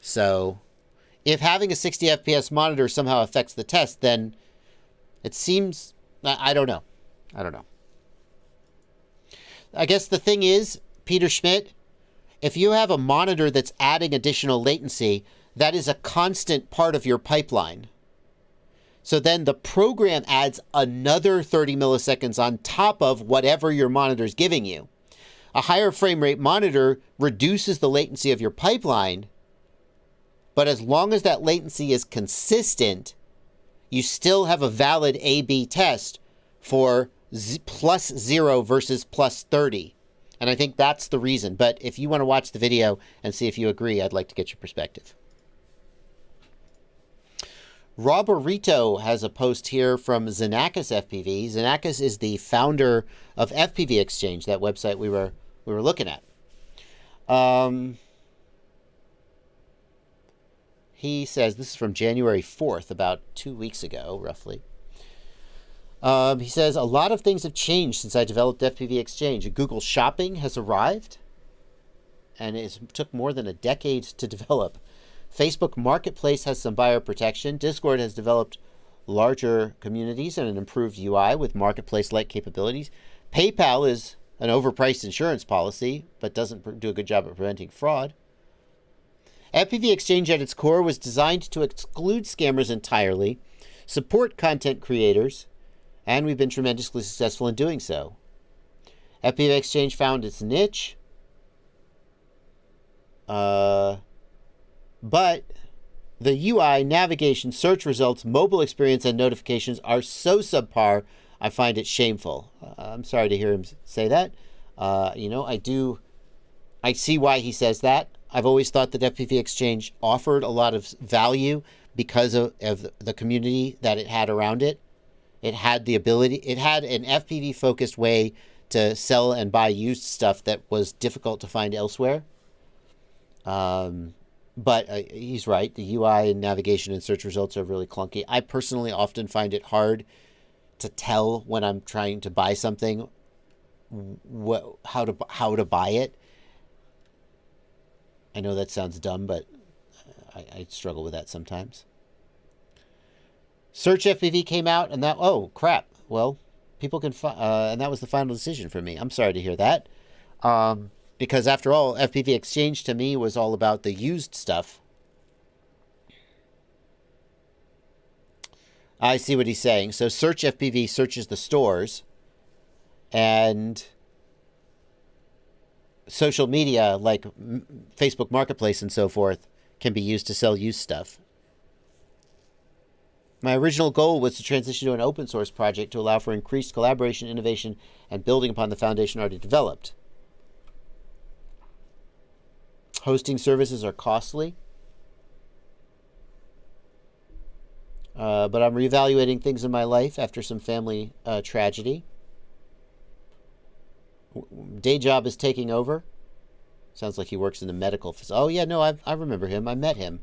So if having a 60 FPS monitor somehow affects the test, then it seems, I don't know. I guess the thing is, Peter Schmidt, if you have a monitor that's adding additional latency, that is a constant part of your pipeline. So then the program adds another 30 milliseconds on top of whatever your monitor is giving you. A higher frame rate monitor reduces the latency of your pipeline, but as long as that latency is consistent, you still have a valid A/B test for +0 versus +30. And I think that's the reason. But if you want to watch the video and see if you agree, I'd like to get your perspective. Roberito has a post here from Xenakis FPV. Xenakis is the founder of FPV Exchange, that website we were looking at. He says, this is from January 4th, about 2 weeks ago, roughly. He says, a lot of things have changed since I developed FPV Exchange. Google Shopping has arrived, and it took more than a decade to develop. Facebook Marketplace has some buyer protection. Discord has developed larger communities and an improved UI with marketplace-like capabilities. PayPal is an overpriced insurance policy, but doesn't do a good job at preventing fraud. FPV Exchange at its core was designed to exclude scammers entirely, support content creators, and we've been tremendously successful in doing so. FPV Exchange found its niche, but the UI, navigation, search results, mobile experience, and notifications are so subpar, I find it shameful. I'm sorry to hear him say that. I see why he says that. I've always thought that FPV Exchange offered a lot of value because of the community that it had around it. It had the ability, it had an FPV-focused way to sell and buy used stuff that was difficult to find elsewhere. But he's right. The UI and navigation and search results are really clunky. I personally often find it hard to tell when I'm trying to buy something, how to buy it. I know that sounds dumb, but I struggle with that sometimes. Search FPV came out, and that, oh, crap. Well, people can, and that was the final decision for me. I'm sorry to hear that. Because after all, FPV Exchange to me was all about the used stuff. I see what he's saying. So Search FPV searches the stores, and social media like Facebook Marketplace and so forth can be used to sell used stuff. My original goal was to transition to an open source project to allow for increased collaboration, innovation, and building upon the foundation already developed. Hosting services are costly, but I'm reevaluating things in my life after some family tragedy. Day job is taking over. Sounds like he works in the medical facility. Oh yeah, no, I remember him. I met him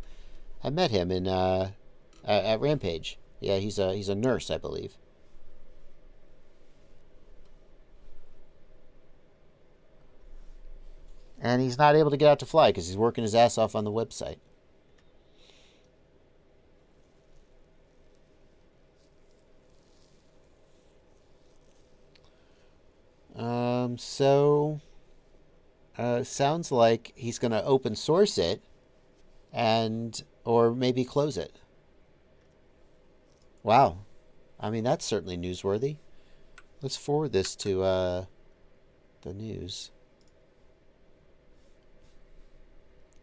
in at Rampage. Yeah, he's a nurse, I believe. And he's not able to get out to fly because he's working his ass off on the website. So sounds like he's going to open source it or maybe close it. Wow. I mean, that's certainly newsworthy. Let's forward this to the news.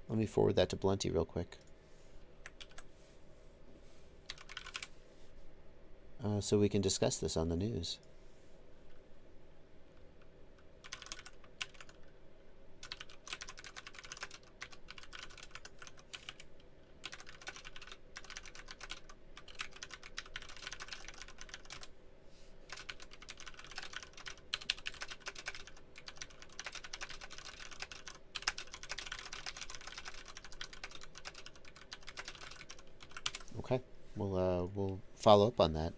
Let me forward that to Blunty real quick. So we can discuss this on the news. Okay, we'll follow up on that.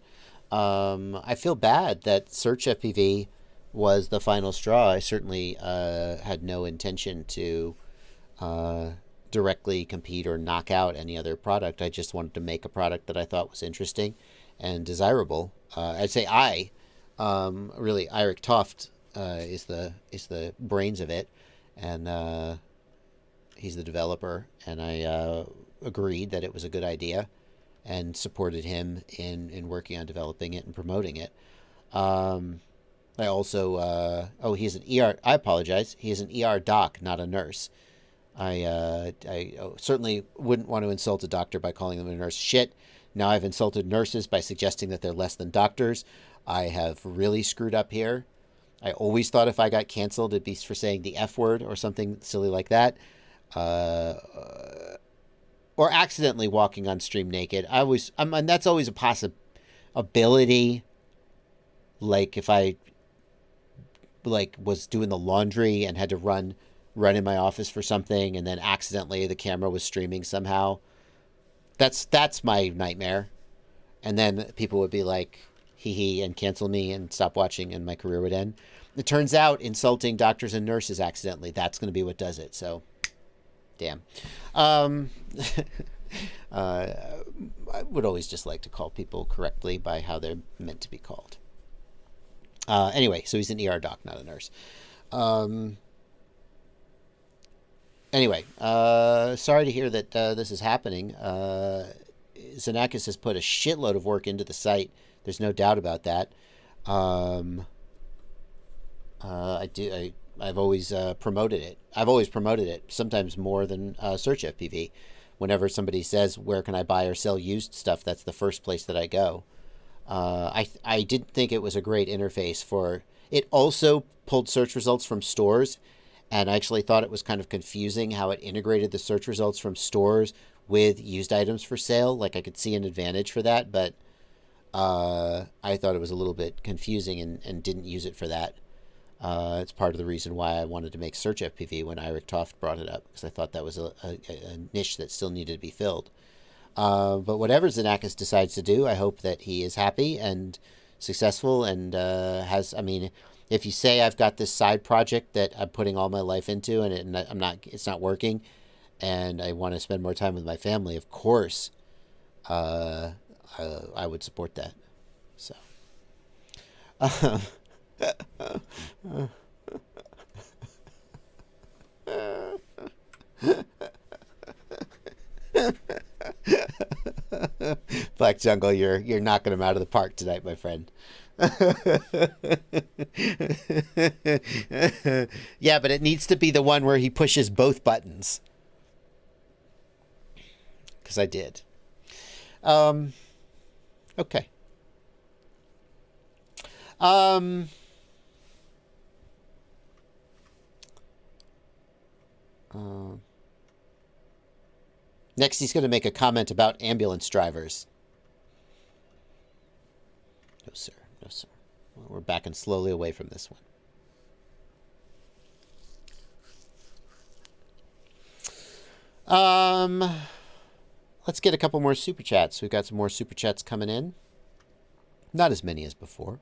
I feel bad that Search FPV was the final straw. I certainly had no intention to directly compete or knock out any other product. I just wanted to make a product that I thought was interesting and desirable. I'd say really Eirik Toft is the brains of it, and he's the developer. And I agreed that it was a good idea, and supported him in working on developing it and promoting it. I also, he's an ER, I apologize, he is an ER doc, not a nurse. I certainly wouldn't want to insult a doctor by calling them a nurse. Shit, now I've insulted nurses by suggesting that they're less than doctors. I have really screwed up here. I always thought if I got canceled, it'd be for saying the F word or something silly like that. Or accidentally walking on stream naked. And that's always a possibility. Like if I was doing the laundry and had to run in my office for something, and then accidentally the camera was streaming somehow. That's my nightmare. And then people would be like, hee hee, and cancel me and stop watching, and my career would end. It turns out insulting doctors and nurses accidentally, that's going to be what does it. So damn. I would always just like to call people correctly by how they're meant to be called. Anyway, so he's an ER doc, not a nurse. Anyway, sorry to hear that this is happening. Xenakis has put a shitload of work into the site. There's no doubt about that. I've always promoted it. I've always promoted it, sometimes more than Search FPV. Whenever somebody says, where can I buy or sell used stuff, that's the first place that I go. I didn't think it was a great interface for... It also pulled search results from stores, and I actually thought it was kind of confusing how it integrated the search results from stores with used items for sale. Like, I could see an advantage for that, but I thought it was a little bit confusing and didn't use it for that. It's part of the reason why I wanted to make Search FPV when Eirik Toft brought it up, because I thought that was a niche that still needed to be filled. But whatever Xenakis decides to do, I hope that he is happy and successful and has... I mean, if you say I've got this side project that I'm putting all my life into and it's not working, and I want to spend more time with my family, of course, I would support that. So. Black Jungle, you're knocking him out of the park tonight, my friend. Yeah, but it needs to be the one where he pushes both buttons. Because I did. Okay. Next, he's going to make a comment about ambulance drivers. No, sir. No, sir. Well, we're backing slowly away from this one. Let's get a couple more super chats. We've got some more super chats coming in. Not as many as before.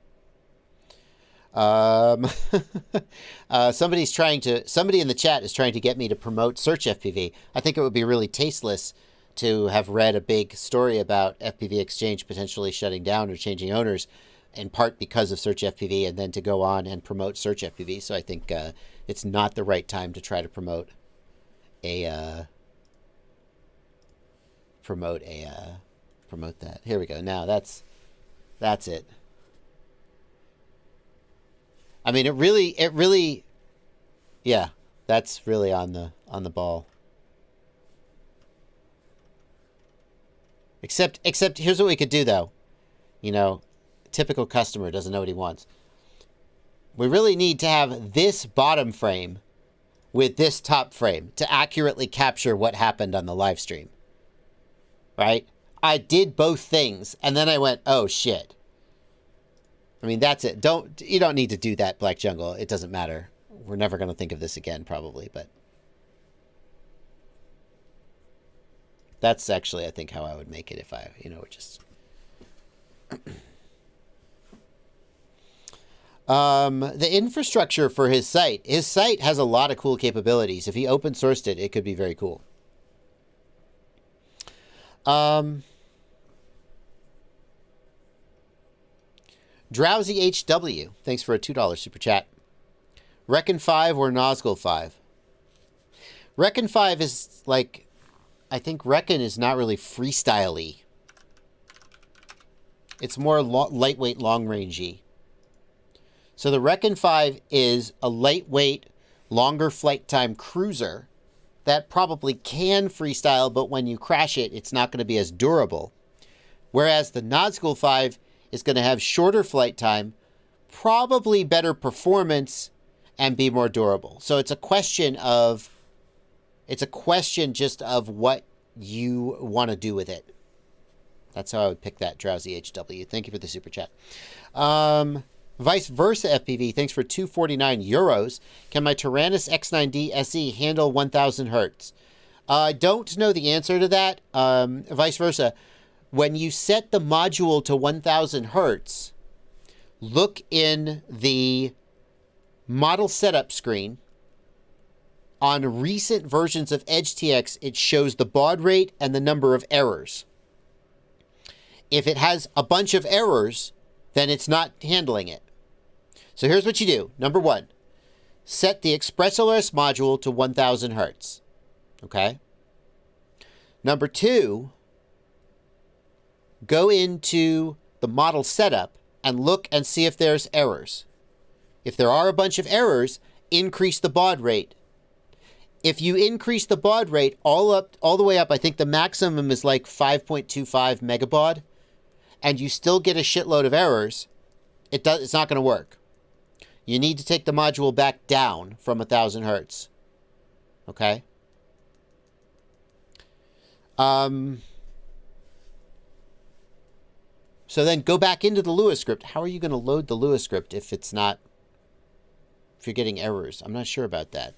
Somebody in the chat is trying to get me to promote Search FPV. I think it would be really tasteless to have read a big story about FPV Exchange potentially shutting down or changing owners, in part because of Search FPV, and then to go on and promote Search FPV. So I think it's not the right time to try to promote that. Here we go. Now that's it. I mean, it really, yeah, that's really on the ball. Except here's what we could do, though. You know, typical customer doesn't know what he wants. We really need to have this bottom frame with this top frame to accurately capture what happened on the live stream. Right? I did both things, and then I went, oh, shit. I mean, that's it. You don't need to do that, Black Jungle. It doesn't matter. We're never going to think of this again, probably, but that's actually, I think, how I would make it if I, just. The infrastructure for his site has a lot of cool capabilities. If he open sourced it, it could be very cool. Drowsy HW, thanks for a $2 super chat. Reckon 5 or Nazgul 5? Reckon 5 is like, I think Reckon is not really freestyle-y. It's more lightweight, long-rangey. So the Reckon 5 is a lightweight, longer flight time cruiser that probably can freestyle, but when you crash it, it's not going to be as durable. Whereas the Nazgul 5 is going to have shorter flight time, probably better performance, and be more durable. So it's a question just of what you want to do with it. That's how I would pick that, Drowsy HW. Thank you for the super chat. Vice versa FPV, thanks for 249 euros. Can my Tyrannus X9D SE handle 1000 hertz? I don't know the answer to that. Vice versa. When you set the module to 1000 hertz, look in the model setup screen. On recent versions of EdgeTX, it shows the baud rate and the number of errors. If it has a bunch of errors, then it's not handling it. So here's what you do. Number 1, set the ExpressLRS module to 1000 hertz. Okay? Number 2, go into the model setup and look and see if there's errors. If there are a bunch of errors, increase the baud rate. If you increase the baud rate all the way up, I think the maximum is like 5.25 megabaud, and you still get a shitload of errors, it's not going to work. You need to take the module back down from 1000 hertz. Okay? So then go back into the Lua script. How are you going to load the Lua script if you're getting errors? I'm not sure about that.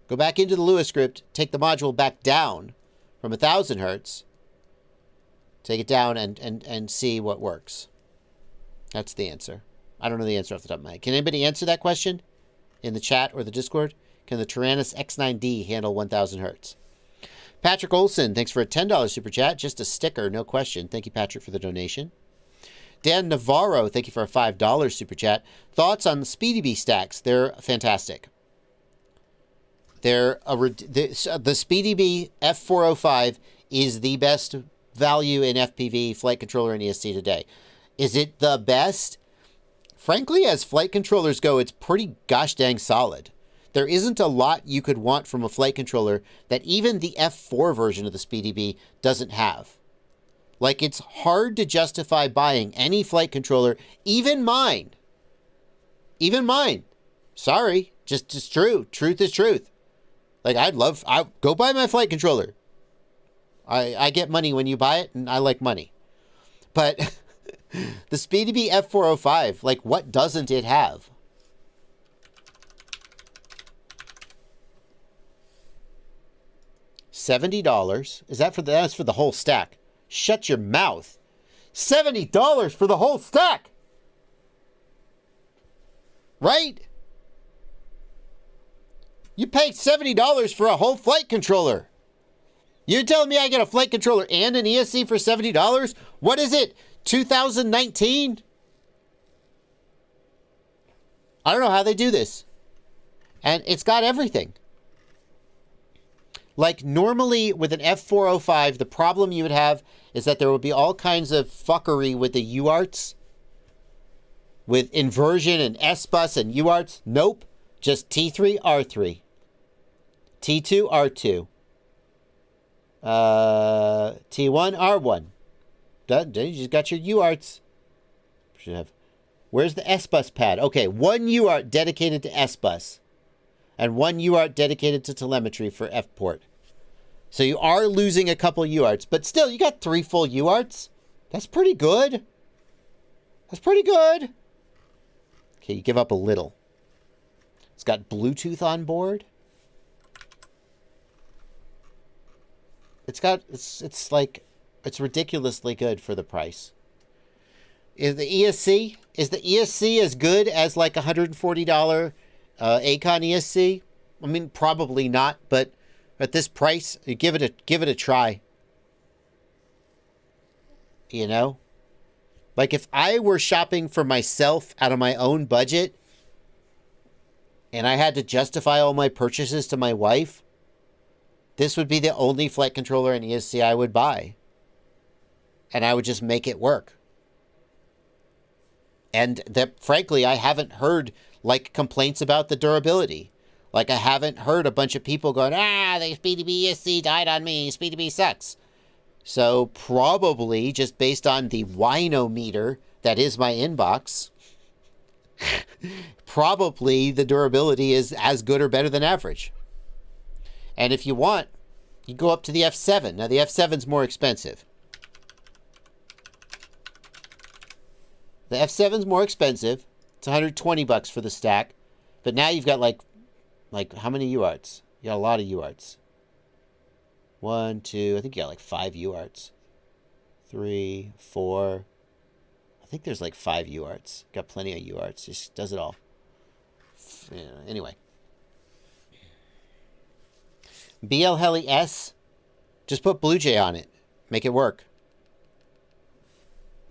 Go back into the Lua script, take the module back down from 1000 hertz, take it down and see what works. That's the answer. I don't know the answer off the top of my head. Can anybody answer that question in the chat or the Discord? Can the Tyrannus X9D handle 1000 hertz? Patrick Olson, thanks for a $10 super chat. Just a sticker, no question. Thank you, Patrick, for the donation. Dan Navarro, thank you for a $5 super chat. Thoughts on the SpeedyBee stacks? They're fantastic. The SpeedyBee F405 is the best value in FPV, flight controller, and ESC today. Is it the best? Frankly, as flight controllers go, it's pretty gosh dang solid. There isn't a lot you could want from a flight controller that even the F4 version of the SpeedyBee doesn't have. Like, it's hard to justify buying any flight controller, even mine. Even mine. Sorry, just it's true. Truth is truth. Like, I'll go buy my flight controller. I get money when you buy it, and I like money. But the SpeedyBee F405, like, what doesn't it have? $70. Is that that's for the whole stack? Shut your mouth. $70 for the whole stack. Right? You paid $70 for a whole flight controller. You're telling me I get a flight controller and an ESC for $70? What is it? 2019? I don't know how they do this. And it's got everything. Like, normally with an F405, the problem you would have is that there would be all kinds of fuckery with the UARTs. With inversion and S-bus and UARTs. Nope. Just T3, R3. T2, R2. T1, R1. Done. You just got your UARTs. Should have. Where's the S-bus pad? Okay, one UART dedicated to S-bus. And one UART dedicated to telemetry for F-port. So you are losing a couple UARTs, but still, you got 3 full UARTs. That's pretty good. That's pretty good. Okay, you give up a little. It's got Bluetooth on board. It's ridiculously good for the price. Is the ESC as good as like $140 Acon ESC? I mean, probably not, but at this price, you give it a try. You know? Like, if I were shopping for myself out of my own budget and I had to justify all my purchases to my wife, this would be the only flight controller and ESC I would buy. And I would just make it work. And that, frankly, I haven't heard, like, complaints about the durability. Like, I haven't heard a bunch of people going, the SpeedyBee ESC died on me, SpeedyBee sucks. So probably, just based on the winometer that is my inbox, probably the durability is as good or better than average. And if you want, you go up to the F7. Now, the F7's more expensive. The F7's more expensive. It's $120 for the stack. But now you've got, like how many UARTs? You got a lot of UARTs. 1, 2, I think you got like 5 UARTs. 3, 4. I think there's like 5 UARTs. Got plenty of UARTs. Just does it all. Yeah, anyway. BL Heli S. Just put Blue Jay on it. Make it work.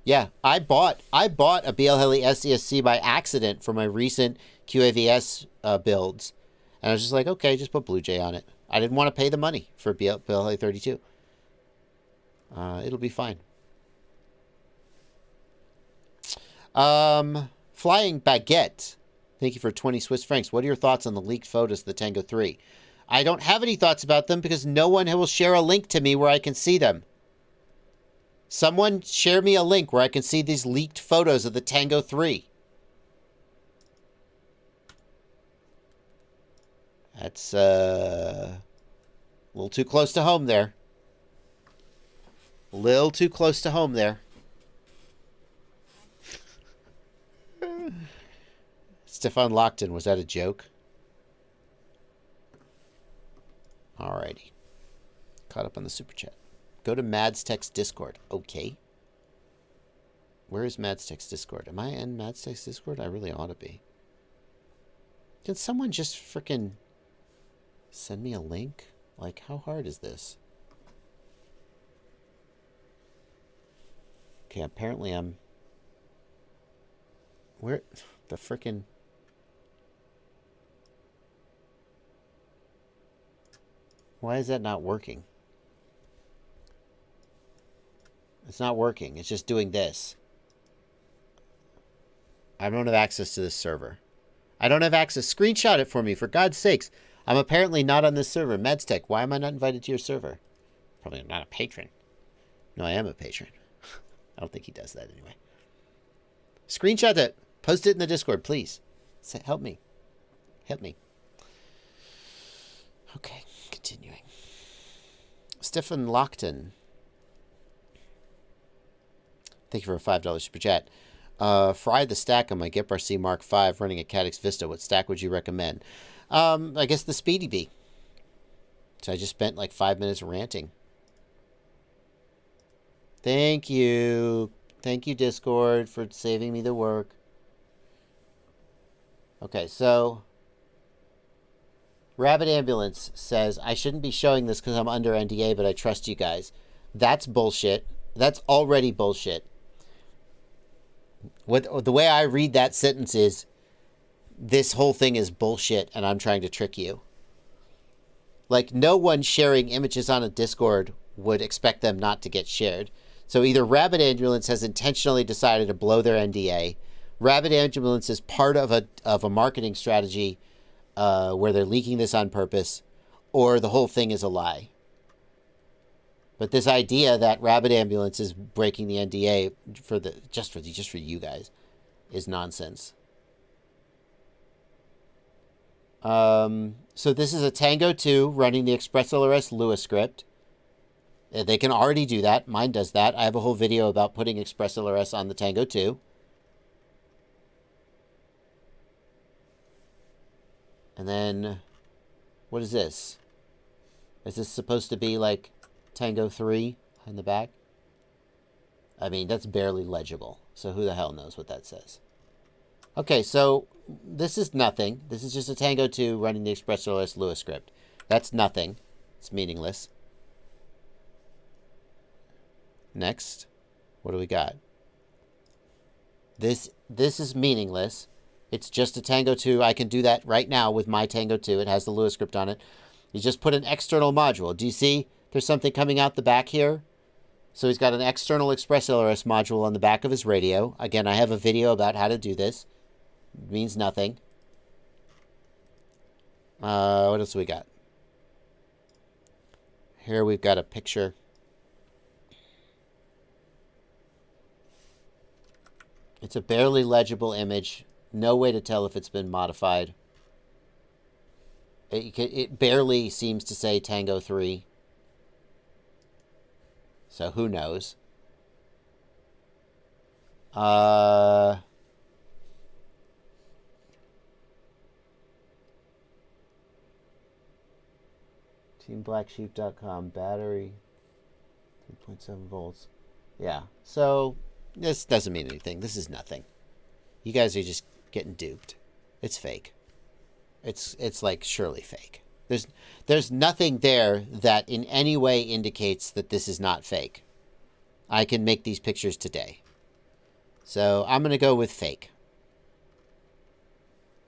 Yeah, I bought a BL Heli S ESC by accident for my recent QAVS builds. And I was just like, okay, just put Blue Jay on it. I didn't want to pay the money for BL Heli 32. It'll be fine. Flying Baguette. Thank you for 20 Swiss francs. What are your thoughts on the leaked photos of the Tango 3? I don't have any thoughts about them because no one will share a link to me where I can see them. Someone share me a link where I can see these leaked photos of the Tango 3. That's a little too close to home there. A little too close to home there. Stefan Lockton, was that a joke? Alrighty. Caught up on the super chat. Go to Mads Tech's Discord. Okay. Where is Mads Tech's Discord? Am I in Mads Tech's Discord? I really ought to be. Can someone just frickin' send me a link? Like, how hard is this? Okay, apparently I'm... Where... The frickin'... Why is that not working? It's not working. It's just doing this. I don't have access to this server. I don't have access. Screenshot it for me, for God's sakes. I'm apparently not on this server. Madstech, why am I not invited to your server? Probably not a patron. No, I am a patron. I don't think he does that anyway. Screenshot it. Post it in the Discord, please. Help me. Help me. Okay, continuing. Stephen Lockton. Thank you for a $5 super chat. Fried the stack on my GetRC Mark V running a Caddx Vista. What stack would you recommend? I guess the SpeedyBee. So I just spent like 5 minutes ranting. Thank you. Thank you, Discord, for saving me the work. Okay, so Rabbit Ambulance says, I shouldn't be showing this because I'm under NDA, but I trust you guys. That's bullshit. That's already bullshit. The way I read that sentence is, this whole thing is bullshit and I'm trying to trick you. Like, no one sharing images on a Discord would expect them not to get shared. So either Rabbit Ambulance has intentionally decided to blow their NDA, Rabbit Ambulance is part of a marketing strategy where they're leaking this on purpose, or the whole thing is a lie. But this idea that Rabbit Ambulance is breaking the NDA just for you guys is nonsense. So this is a Tango 2 running the ExpressLRS Lua script. They can already do that. Mine does that. I have a whole video about putting ExpressLRS on the Tango 2. And then, what is this? Is this supposed to be like Tango 3 in the back? I mean, that's barely legible. So who the hell knows what that says? Okay, so this is nothing. This is just a Tango 2 running the ExpressLRS Lua script. That's nothing. It's meaningless. Next. What do we got? This is meaningless. It's just a Tango 2. I can do that right now with my Tango 2. It has the Lua script on it. You just put an external module. Do you see there's something coming out the back here? So he's got an external ExpressLRS module on the back of his radio. Again, I have a video about how to do this. It means nothing. What else do we got? Here we've got a picture. It's a barely legible image. No way to tell if it's been modified. It barely seems to say Tango 3. So who knows? TeamBlackSheep.com battery 3.7 volts. Yeah. So this doesn't mean anything. This is nothing. You guys are just getting duped. It's fake. It's like surely fake. There's nothing there that in any way indicates that this is not fake. I can make these pictures today. So I'm going to go with fake.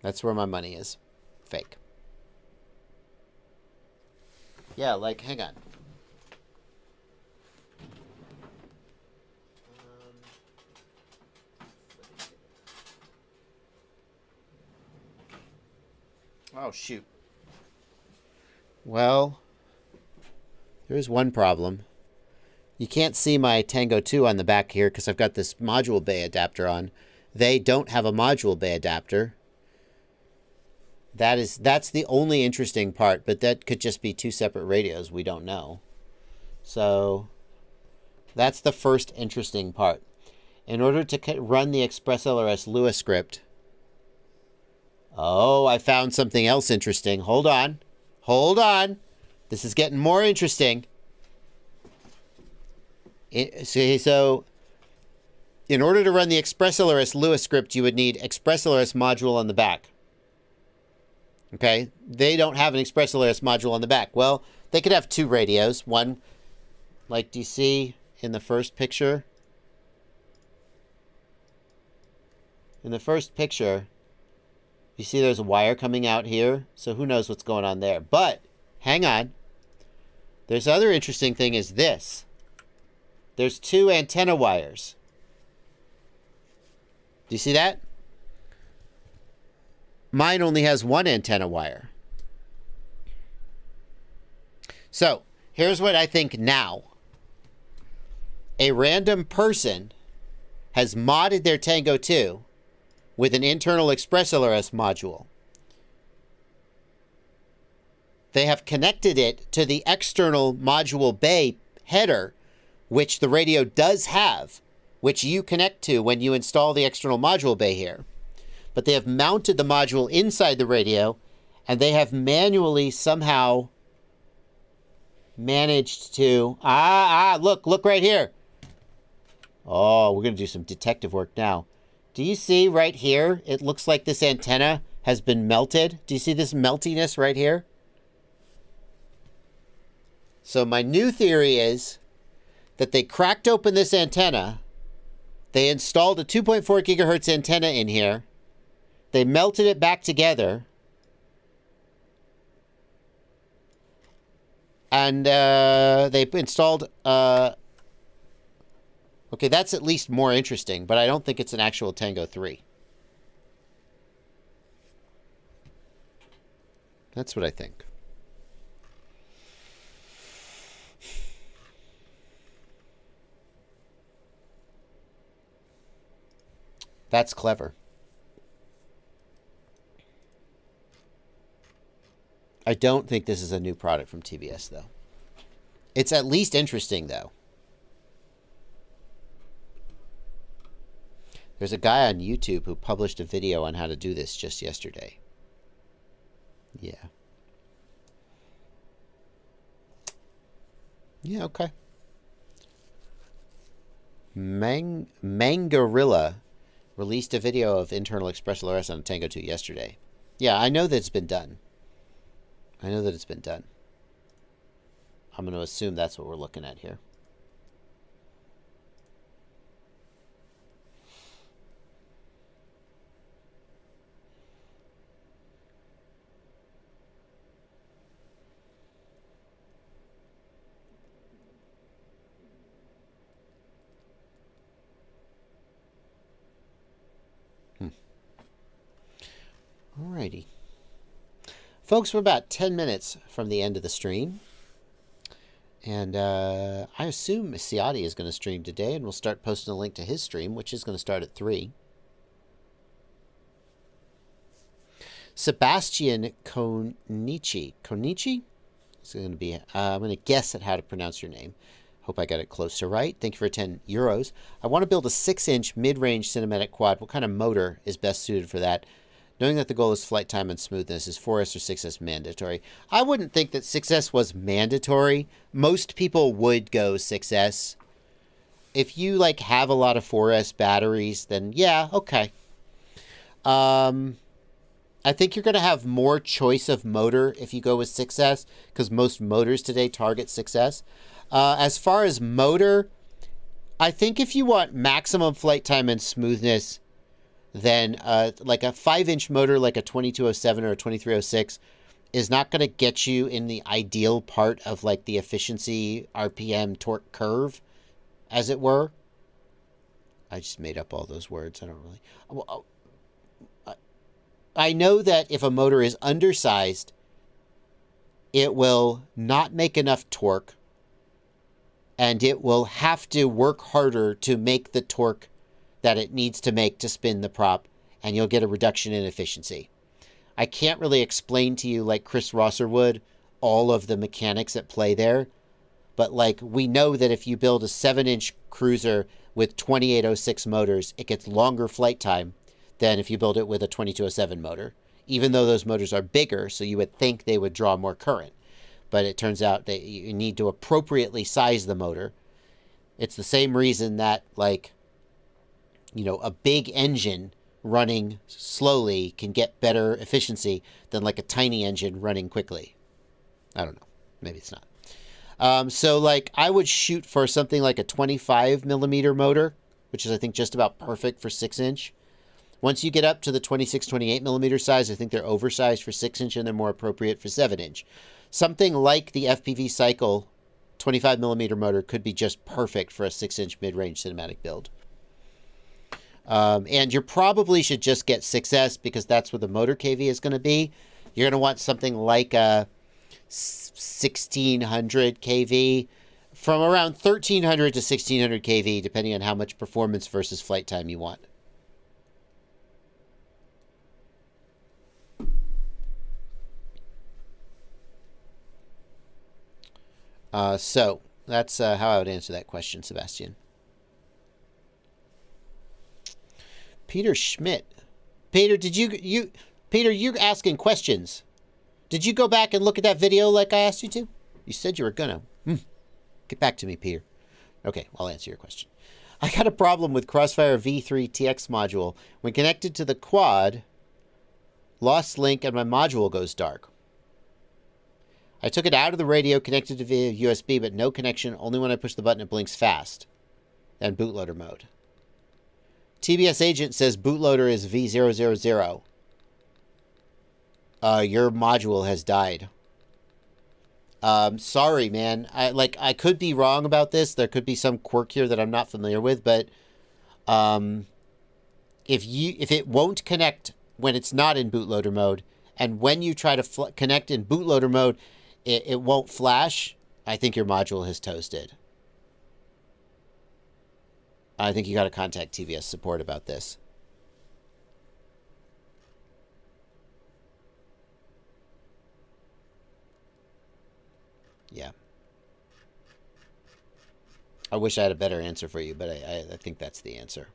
That's where my money is. Fake. Yeah, like, hang on. Oh, shoot. Well, there's one problem. You can't see my Tango 2 on the back here because I've got this module bay adapter on. They don't have a module bay adapter. That's the only interesting part, but that could just be two separate radios. We don't know. So that's the first interesting part. In order to run the ExpressLRS Lua script... Oh, I found something else interesting. Hold on. Hold on. This is getting more interesting. So, in order to run the ExpressLRS Lua script, you would need ExpressLRS module on the back. Okay? They don't have an ExpressLRS module on the back. Well, they could have two radios. One, like, do you see in the first picture? in the first picture, you see there's a wire coming out here. So who knows what's going on there. But hang on. There's other interesting thing is this. There's 2 antenna wires. Do you see that? Mine only has 1 antenna wire. So here's what I think now. A random person has modded their Tango 2 with an internal XpressLRS module. They have connected it to the external module bay header, which the radio does have, which you connect to when you install the external module bay here. But they have mounted the module inside the radio, and they have manually somehow managed to... look right here. Oh, we're going to do some detective work now. Do you see right here? It looks like this antenna has been melted. Do you see this meltiness right here? So my new theory is that they cracked open this antenna. They installed a 2.4 gigahertz antenna in here. They melted it back together. And they installed... okay, that's at least more interesting, but I don't think it's an actual Tango 3. That's what I think. That's clever. I don't think this is a new product from TBS, though. It's at least interesting, though. There's a guy on YouTube who published a video on how to do this just yesterday. Yeah. Yeah, okay. Mangarilla released a video of internal XpressLRS on Tango 2 yesterday. Yeah, I know that it's been done. I know that it's been done. I'm going to assume that's what we're looking at here. Alrighty. Folks, we're about 10 minutes from the end of the stream. And I assume Siati is going to stream today, and we'll start posting a link to his stream, which is going to start at 3. Sebastian Konichi. Konichi? It's going to be, I'm going to guess at how to pronounce your name. Hope I got it close to right. Thank you for 10 euros. I want to build a 6-inch mid-range cinematic quad. What kind of motor is best suited for that? Knowing that the goal is flight time and smoothness, is 4S or 6S mandatory? I wouldn't think that 6S was mandatory. Most people would go 6S. If you like have a lot of 4S batteries, then yeah, okay. I think you're going to have more choice of motor if you go with 6S, because most motors today target 6S. As far as motor, I think if you want maximum flight time and smoothness, then like a 5-inch motor like a 2207 or a 2306 is not going to get you in the ideal part of like the efficiency RPM torque curve, as it were. I just made up all those words. I don't really... Well, I know that if a motor is undersized, it will not make enough torque, and it will have to work harder to make the torque that it needs to make to spin the prop, and you'll get a reduction in efficiency. I can't really explain to you, like Chris Rosser would, all of the mechanics at play there, but like we know that if you build a 7-inch cruiser with 2806 motors, it gets longer flight time than if you build it with a 2207 motor, even though those motors are bigger, so you would think they would draw more current. But it turns out that you need to appropriately size the motor. It's the same reason that, like, you know, a big engine running slowly can get better efficiency than like a tiny engine running quickly. I don't know. Maybe it's not. So like I would shoot for something like a 25 millimeter motor, which is I think just about perfect for 6-inch, Once you get up to the 26, 28 millimeter size, I think they're oversized for 6-inch and they're more appropriate for 7-inch. Something like the FPV Cycle 25 millimeter motor could be just perfect for a 6-inch mid-range cinematic build. And you probably should just get 6S because that's where the motor KV is going to be. You're going to want something like a 1600 kV, from around 1300 to 1600 kV, depending on how much performance versus flight time you want. So that's how I would answer that question, Sebastian. Peter Schmidt. Peter, Peter, you're asking questions. Did you go back and look at that video like I asked you to? You said you were gonna. Get back to me, Peter. Okay, I'll answer your question. I got a problem with Crossfire V3 TX module. When connected to the quad, lost link and my module goes dark. I took it out of the radio, connected to via USB, but no connection. Only when I push the button it blinks fast. And bootloader mode. TBS agent says bootloader is V000. Your module has died. Sorry, man. I could be wrong about this. There could be some quirk here that I'm not familiar with, but if it won't connect when it's not in bootloader mode, and when you try to connect in bootloader mode, it won't flash, I think your module has toasted. I think you got to contact TBS support about this. Yeah. I wish I had a better answer for you, but I think that's the answer.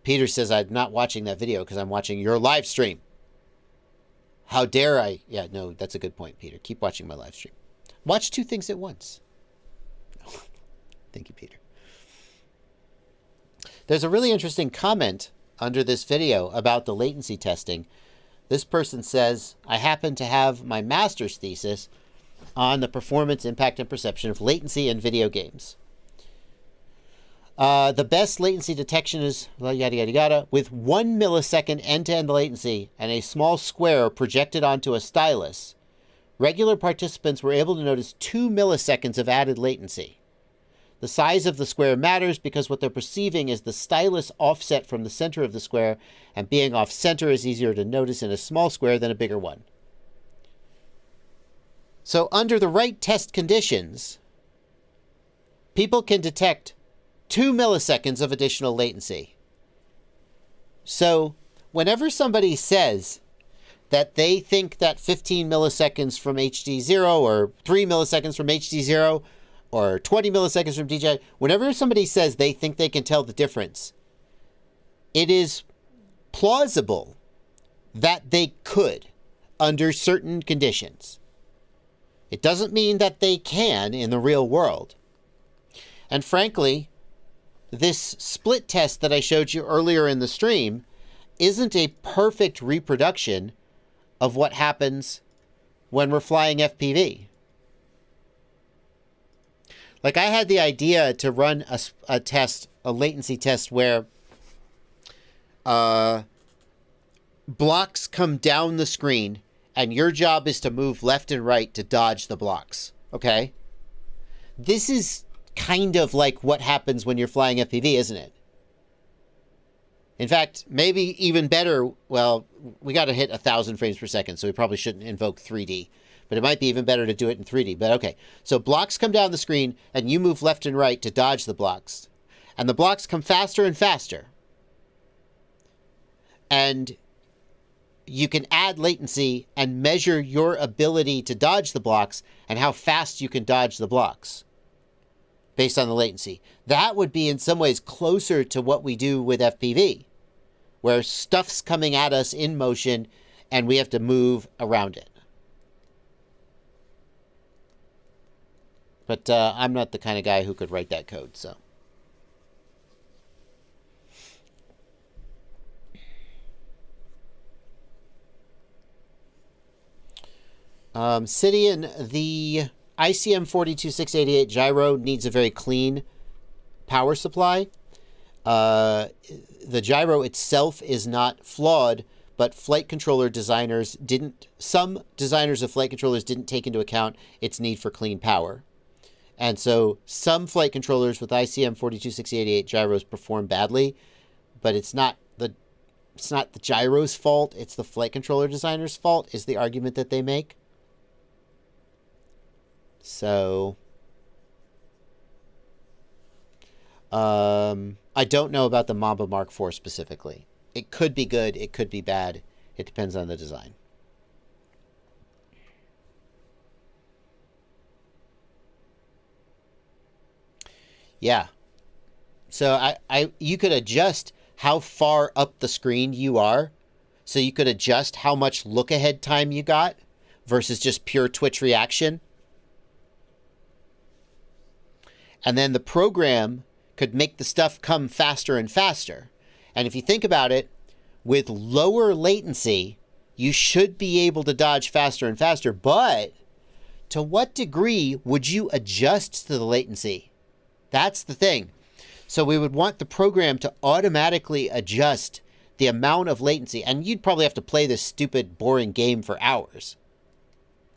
Peter says, I'm not watching that video because I'm watching your live stream. How dare I? Yeah, no, that's a good point, Peter. Keep watching my live stream. Watch two things at once. Thank you, Peter. There's a really interesting comment under this video about the latency testing. This person says, I happen to have my master's thesis on the performance, impact, and perception of latency in video games. The best latency detection is yada, yada, yada, with 1 millisecond end-to-end latency and a small square projected onto a stylus. Regular participants were able to notice 2 milliseconds of added latency. The size of the square matters because what they're perceiving is the stylus offset from the center of the square, and being off-center is easier to notice in a small square than a bigger one. So under the right test conditions, people can detect 2 milliseconds of additional latency. So whenever somebody says that they think that 15 milliseconds from HDZero or 3 milliseconds from HDZero or 20 milliseconds from DJI, whenever somebody says they think they can tell the difference, it is plausible that they could under certain conditions. It doesn't mean that they can in the real world. And frankly, this split test that I showed you earlier in the stream isn't a perfect reproduction of what happens when we're flying FPV. Like, I had the idea to run a test, a latency test, where blocks come down the screen and your job is to move left and right to dodge the blocks. Okay? This is kind of like what happens when you're flying FPV, isn't it? In fact, maybe even better. Well, we got to hit 1,000 frames per second, so we probably shouldn't invoke 3D. But it might be even better to do it in 3D. But okay, so blocks come down the screen, and you move left and right to dodge the blocks. And the blocks come faster and faster. And you can add latency and measure your ability to dodge the blocks and how fast you can dodge the blocks based on the latency. That would be in some ways closer to what we do with FPV, where stuff's coming at us in motion and we have to move around it. But I'm not the kind of guy who could write that code, so. Sidian, the ICM 42688 gyro needs a very clean power supply. the gyro itself is not flawed, but flight controller designers didn't, some designers of flight controllers didn't take into account its need for clean power. And so some flight controllers with ICM 426088 gyros perform badly, but it's not the gyro's fault, it's the flight controller designer's fault, is the argument that they make. So I don't know about the Mamba Mark IV specifically. It could be good, it could be bad. It depends on the design. Yeah. So you could adjust how far up the screen you are. So you could adjust how much look ahead time you got versus just pure twitch reaction. And then the program could make the stuff come faster and faster. And if you think about it, with lower latency, you should be able to dodge faster and faster. But to what degree would you adjust to the latency? That's the thing. So we would want the program to automatically adjust the amount of latency. And you'd probably have to play this stupid, boring game for hours.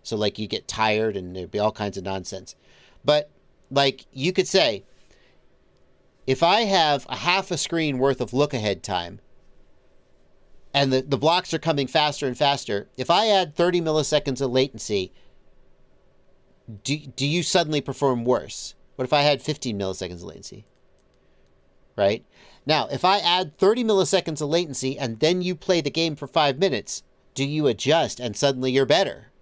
So like you get tired and there'd be all kinds of nonsense. But like you could say, if I have a half a screen worth of look ahead time and the blocks are coming faster and faster, if I add 30 milliseconds of latency, do you suddenly perform worse? What if I had 15 milliseconds of latency? Right? Now, if I add 30 milliseconds of latency and then you play the game for 5 minutes, do you adjust and suddenly you're better?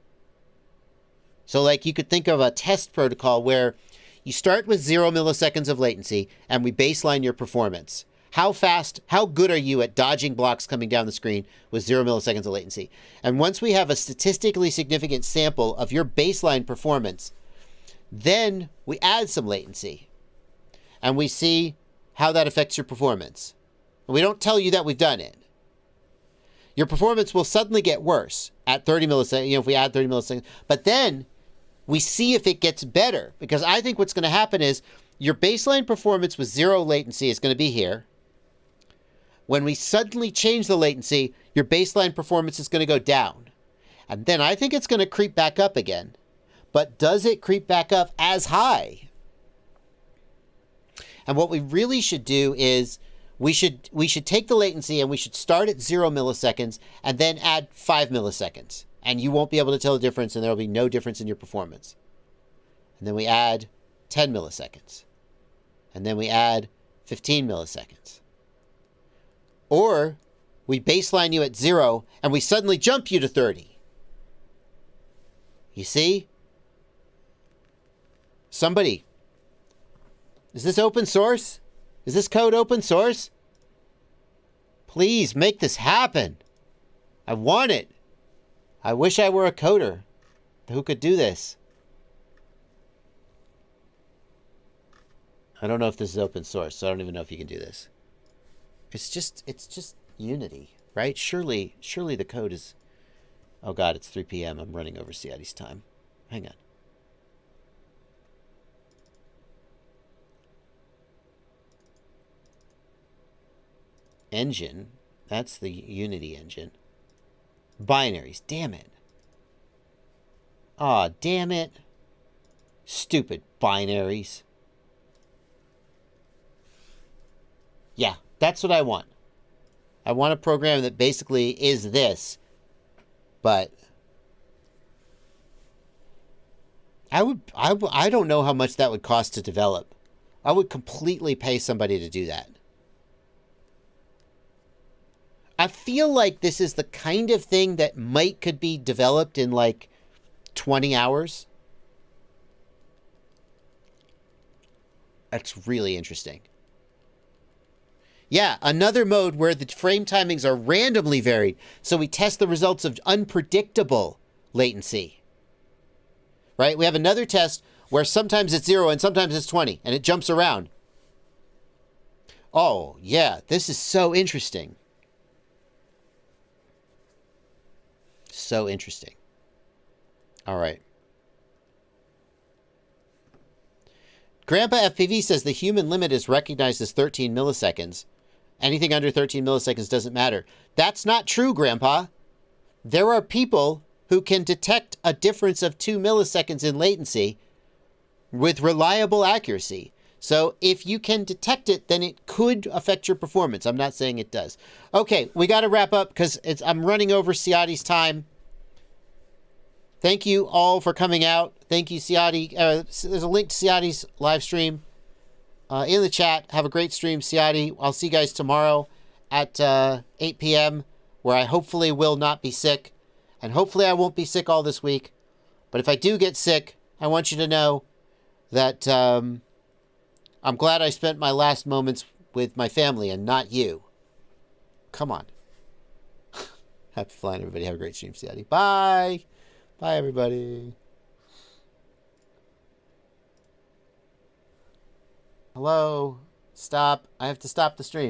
So like you could think of a test protocol where you start with 0 milliseconds of latency and we baseline your performance. How fast, how good are you at dodging blocks coming down the screen with 0 milliseconds of latency? And once we have a statistically significant sample of your baseline performance, then we add some latency and we see how that affects your performance. And we don't tell you that we've done it. Your performance will suddenly get worse at 30 milliseconds, if we add 30 milliseconds, but then we see if it gets better, because I think what's going to happen is your baseline performance with 0 latency is going to be here. When we suddenly change the latency, your baseline performance is going to go down. And then I think it's going to creep back up again. But does it creep back up as high? And what we really should do is we should take the latency and we should start at 0 milliseconds and then add 5 milliseconds. And you won't be able to tell the difference, and there will be no difference in your performance. And then we add 10 milliseconds. And then we add 15 milliseconds. Or we baseline you at 0 and we suddenly jump you to 30. You see? Somebody, is this open source? Is this code open source? Please make this happen. I want it. I wish I were a coder who could do this. I don't know if this is open source, so I don't even know if you can do this. It's just Unity, right? Surely the code is... Oh God, it's 3 p.m. I'm running over Ciati's time. Hang on. Engine. That's the Unity engine. Binaries. Damn it. Aw, damn it. Stupid binaries. Yeah, that's what I want. I want a program that basically is this, but I don't know how much that would cost to develop. I would completely pay somebody to do that. I feel like this is the kind of thing that could be developed in like 20 hours. That's really interesting. Yeah, another mode where the frame timings are randomly varied. So we test the results of unpredictable latency. Right? We have another test where sometimes it's 0 and sometimes it's 20 and it jumps around. Oh, yeah, this is so interesting. So interesting. All right. Grandpa FPV says the human limit is recognized as 13 milliseconds. Anything under 13 milliseconds doesn't matter. That's not true, Grandpa. There are people who can detect a difference of 2 milliseconds in latency with reliable accuracy. So if you can detect it, then it could affect your performance. I'm not saying it does. Okay, we got to wrap up because I'm running over Ciati's time. Thank you all for coming out. Thank you, Ciati. There's a link to Ciati's live stream in the chat. Have a great stream, Ciati. I'll see you guys tomorrow at 8 p.m. where I hopefully will not be sick. And hopefully I won't be sick all this week. But if I do get sick, I want you to know that I'm glad I spent my last moments with my family and not you. Come on. Happy flying, everybody. Have a great stream, Ciati. Bye. Bye, everybody. Hello. Stop. I have to stop the stream.